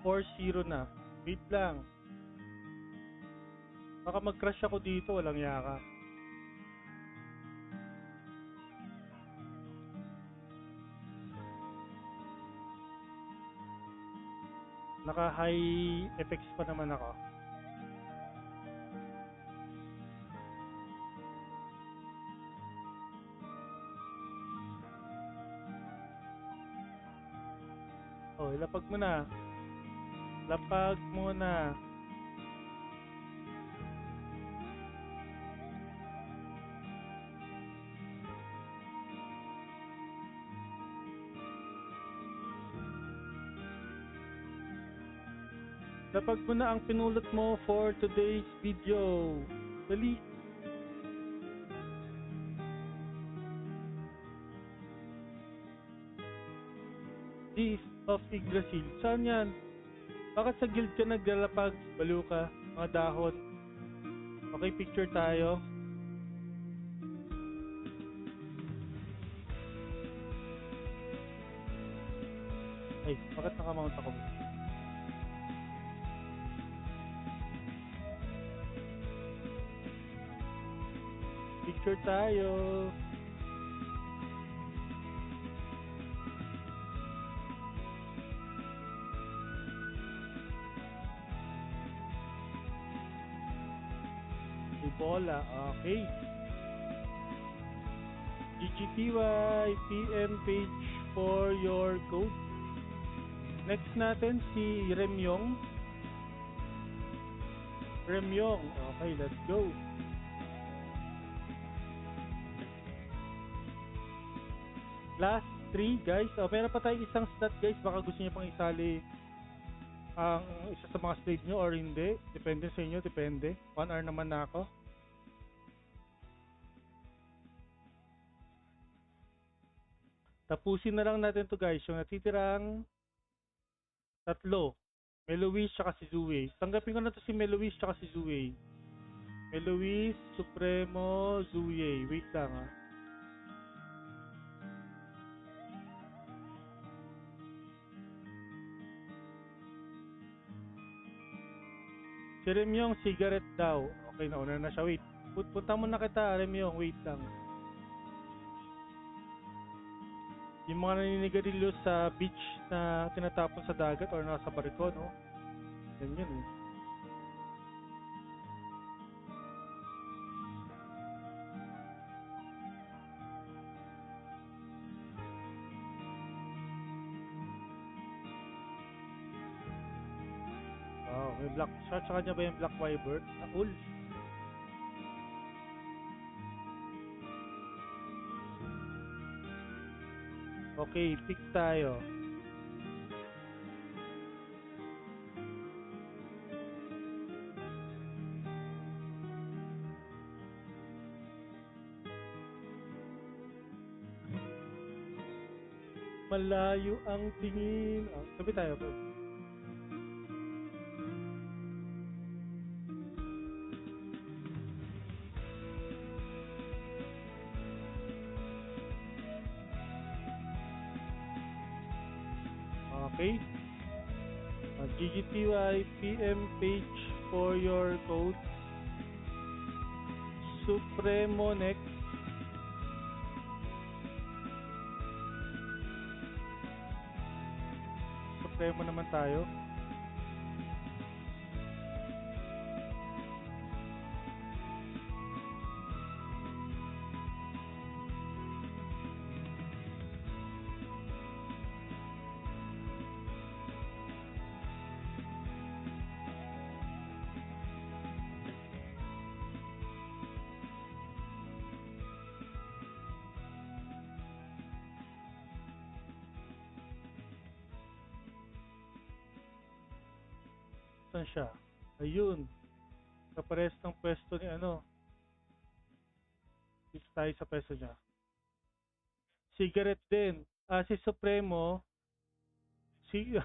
Four zero na. Wait lang. Baka mag-crash ako dito, walang yaka. Naka-high effects pa naman ako. Oh, lapag mo na. Lapag mo na. Lapag mo na ang pinulot mo for today's video. Dali. This of Yggdrasil. Saan yan? Bakit sa guild ka naglalapag? Baliw ka. Mga dahon. Okay, picture tayo. Ay, bakit nakamount ako? Picture tayo. Bola, okay. GGTY PM page for your code. Next natin si Remyong. Remyong, okay, let's go. Last 3 guys. Oh, meron pa tayong isang stat guys. Baka gusto niyo pang isali ang isa sa mga slave nyo or hindi. Depende sa inyo, depende. 1 hour naman na ako. Tapusin na lang natin to guys. Yung natitirang tatlo. Meloise tsaka si Zue. Tanggapin ko na to si Meloise tsaka si Zue. Meloise, Supremo, Zue. Wait lang ha. Si Remyong, cigarette daw. Okay, nauna na siya. Wait. Punta mo na kita, Remyong. Wait lang. Yung mga naninigarilyo sa beach na tinatapon sa dagat or nasa bariko, no? Yan yun eh. Wow, may black shot. Sa kanya ba yung black wyvern? Cool. Okay, pick tayo. Malayo ang tingin. Oh, sabi tayo bro. Okay. GGTY PM page for your code. Supremo next. Supremo naman tayo. Saan siya? Ayun. Kapares ng pwesto ni ano. Dito tayo sa pwesto niya. Cigarette din. Si Supremo, si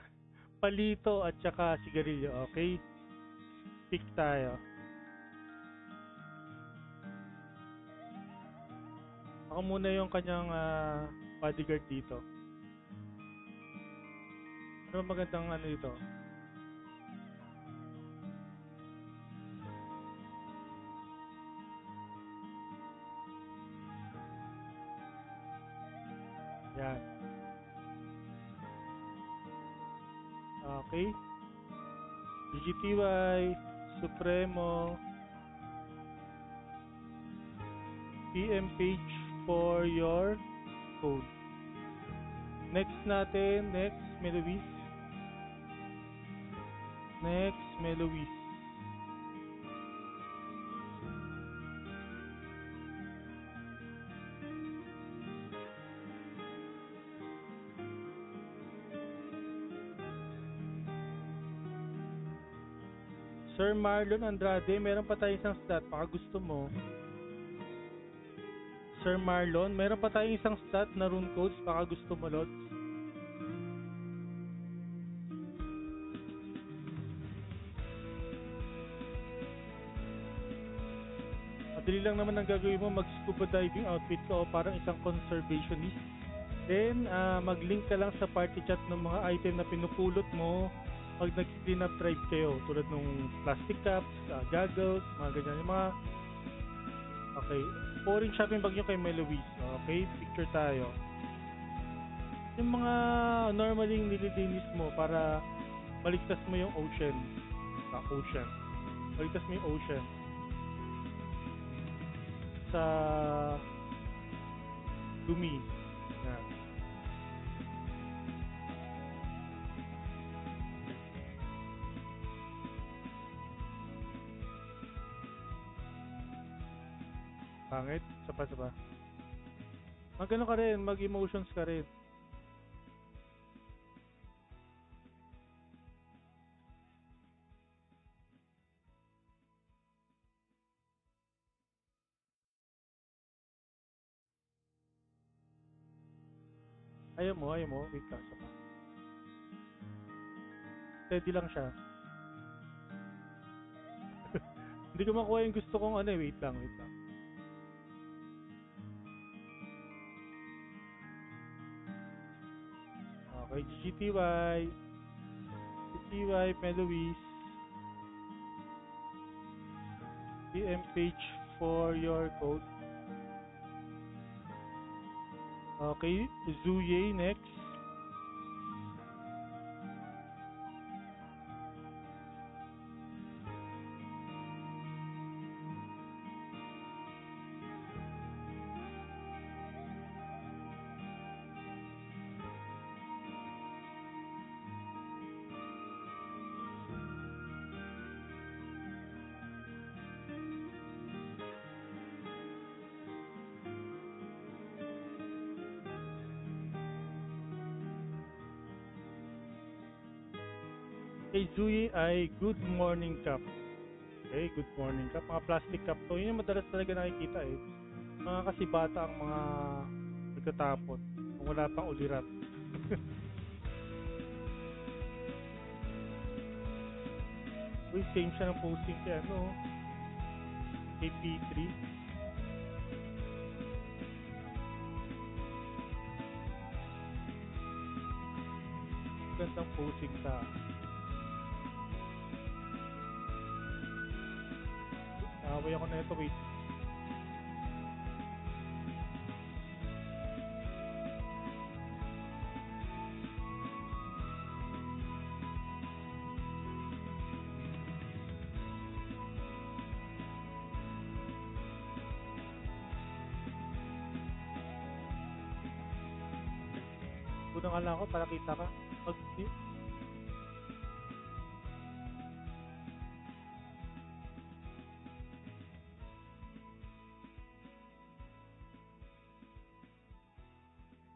palito at saka sigarilyo. Okay? Pick tayo. Ako muna yung kanyang bodyguard dito. Ano magandang ano dito? Yan. Okay. GGTY, Supremo, PM page for your code. Next natin, next Meloise. Next Meloise. Sir Marlon Andrade, meron pa tayong isang stat. Baka gusto mo. Sir Marlon, meron pa tayong isang stat na rune codes. Baka gusto mo, Lods. Madali lang naman ang gagawin mo. Mag-scuba diving outfit ka o parang isang conservationist. Then, mag-link ka lang sa party chat ng mga item na pinupulot mo pag nag-clean up drive kayo, tulad ng plastic cups, goggles, mga ganyan, yung mga okay, foreign shopping bag nyo kay Meloise. Okay, picture tayo. Yung mga normaling nililinis mo para maligtas mo yung ocean. Ocean. Maligtas mo yung ocean sa dumi. Yan. Pangit? Sapa. Mag-ano ka rin, mag-emotions ka rin. Ayaw mo. Wait lang, sapa. Steady lang siya. Hindi ko makuha yung gusto kong ano eh. Wait lang. Okay, GGTY. Meloise. PM page for your code. Okay, Zuye next. Kay Zuye ay good morning cup. Okay, good morning cup. Mga plastic cup to. Yun yung madalas talaga nakikita eh. Mga kasi bata ang mga nagtatapon. Kung wala pang ulirat. Uy, same siya ng posting kay ano. Kay P3. Gandang posting sa away ako na ito, wait. na nga lang ako para kita ka. Pag,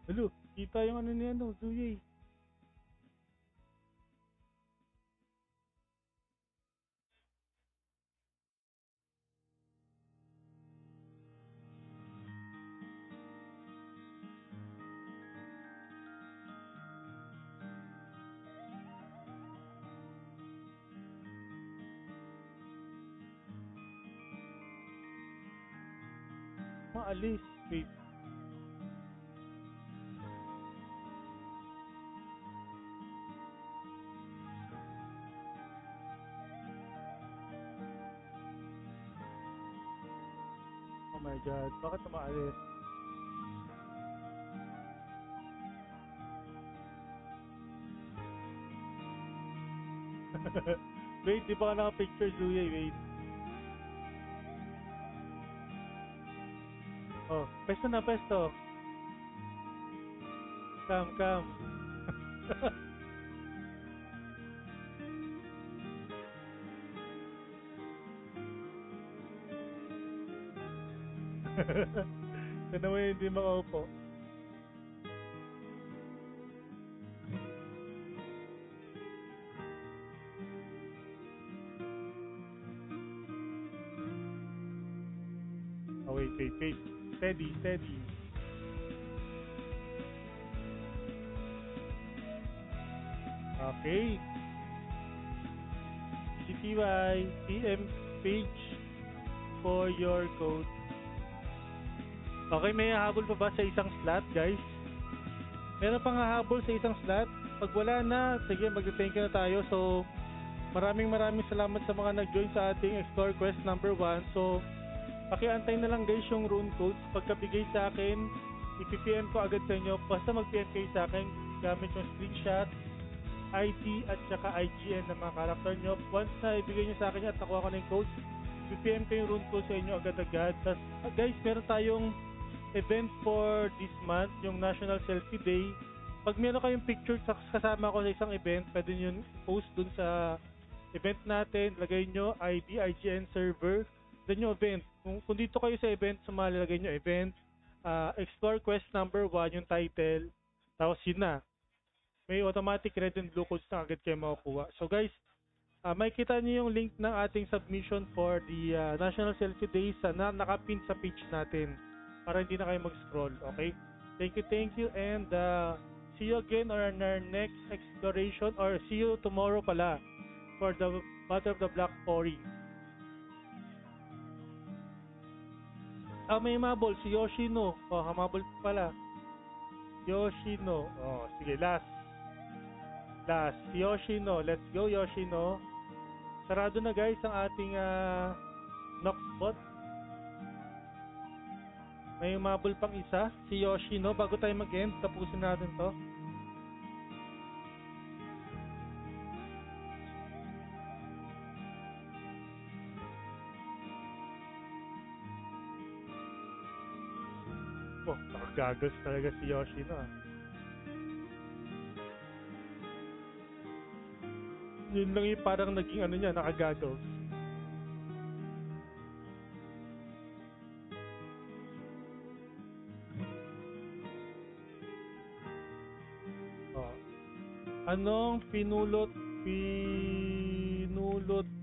hello, kita yung ano niya, no, Zuye. Maalis. Wait. Oh my god, bakit umaalis? Wait, di ba ka naka-picture, Zuya? Wait. Oh, pesto na, pesto. Come. Ito naman hindi makaupo. Oh, wait. Steady. Okay. CTY, PM page for your code. Okay, may hahabol pa ba sa isang slot, guys? Meron pang hahabol sa isang slot? Pag wala na, sige, mag-thank you na tayo. So, maraming salamat sa mga nag-join sa ating Explore Quest number 1. So, pakiantay na lang guys yung rune codes. Pagkabigay sa akin, ipipm ko agad sa inyo. Basta mag-PM kayo sa akin gamit yung screenshot, ID at saka IGN ng mga karakter nyo. Once na ibigay nyo sa akin at nakuha ko na yung codes, ipipm ko yung rune code sa inyo agad-agad. Tapos, guys, meron tayong event for this month, yung National Selfie Day. Pag meron kayong picture kasama ko sa isang event, pwede nyo post dun sa event natin. Lagay nyo ID, IGN server, then yung event. Kung dito kayo sa event, sumali, lagay nyo event, Explore Quest number 1, yung title. Tapos yun na. May automatic red and blue codes na agad kayo makukuha. So guys, may kita nyo yung link ng ating submission for the National Selfie Day sa nakapin sa page natin para hindi na kayo mag-scroll, okay? Thank you, and see you again on our next exploration, or see you tomorrow pala for the Battle of the Black Ori. May mabol si Yoshino. Oh, hamabol pala. Yoshino. Oh, sige, last. Yoshino. Let's go, Yoshino. Sarado na guys ang ating knock spot. May mabol pang isa, si Yoshino. Bago tayo mag-end, tapusin natin to. Oh, nakagagos talaga si Yoshino. Yun lang yung parang naging ano niya, nakagagos. Anong pinulot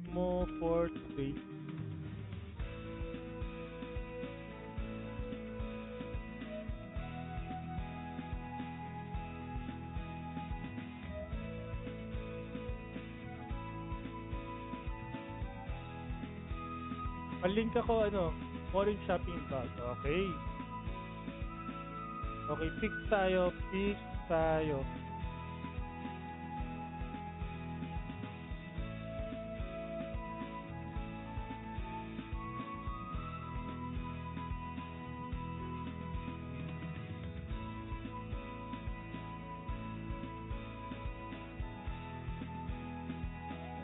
mo for today? Link ako foreign shopping bag. Okay. Okay, fix tayo.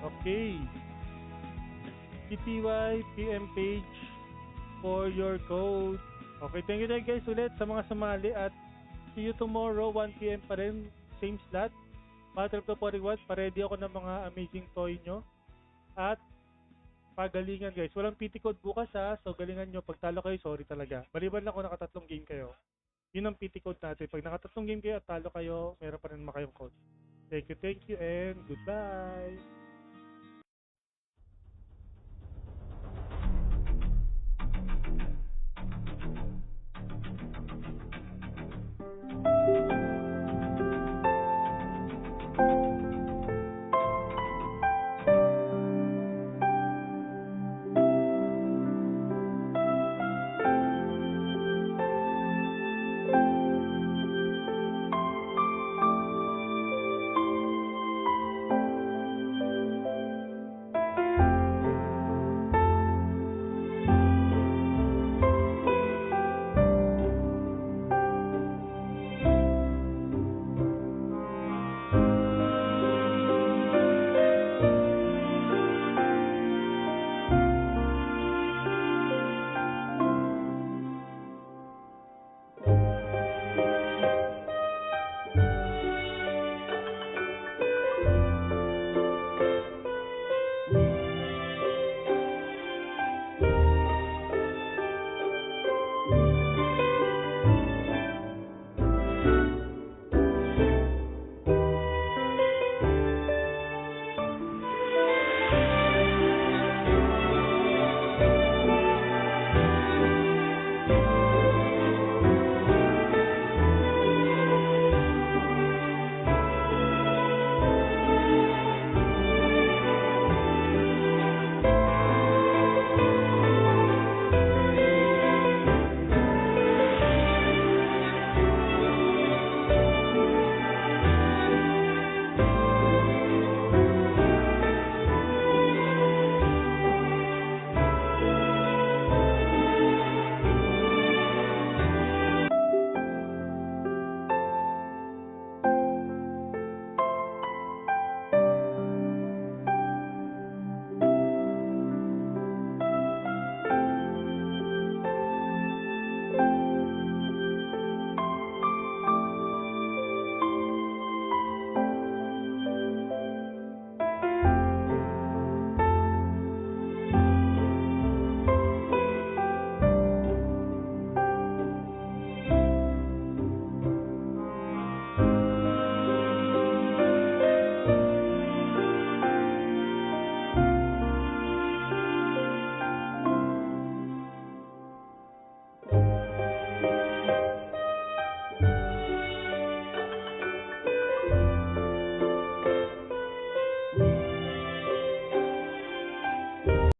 Okay. CTY PM page for your code. Okay, thank you guys ulit sa mga sumali, at see See you tomorrow, 1 p.m. pa rin, same slot. Battle of the 41, pa-ready ako ng mga amazing toy nyo. At pagalingan guys. Walang PT code bukas ha. So galingan nyo. Pag talo kayo, sorry talaga. Maliban lang kung nakatatlong game kayo. Yun ang PT code natin. Pag nakatatlong game kayo at talo kayo, meron pa rin naman kayong code. Thank you and goodbye.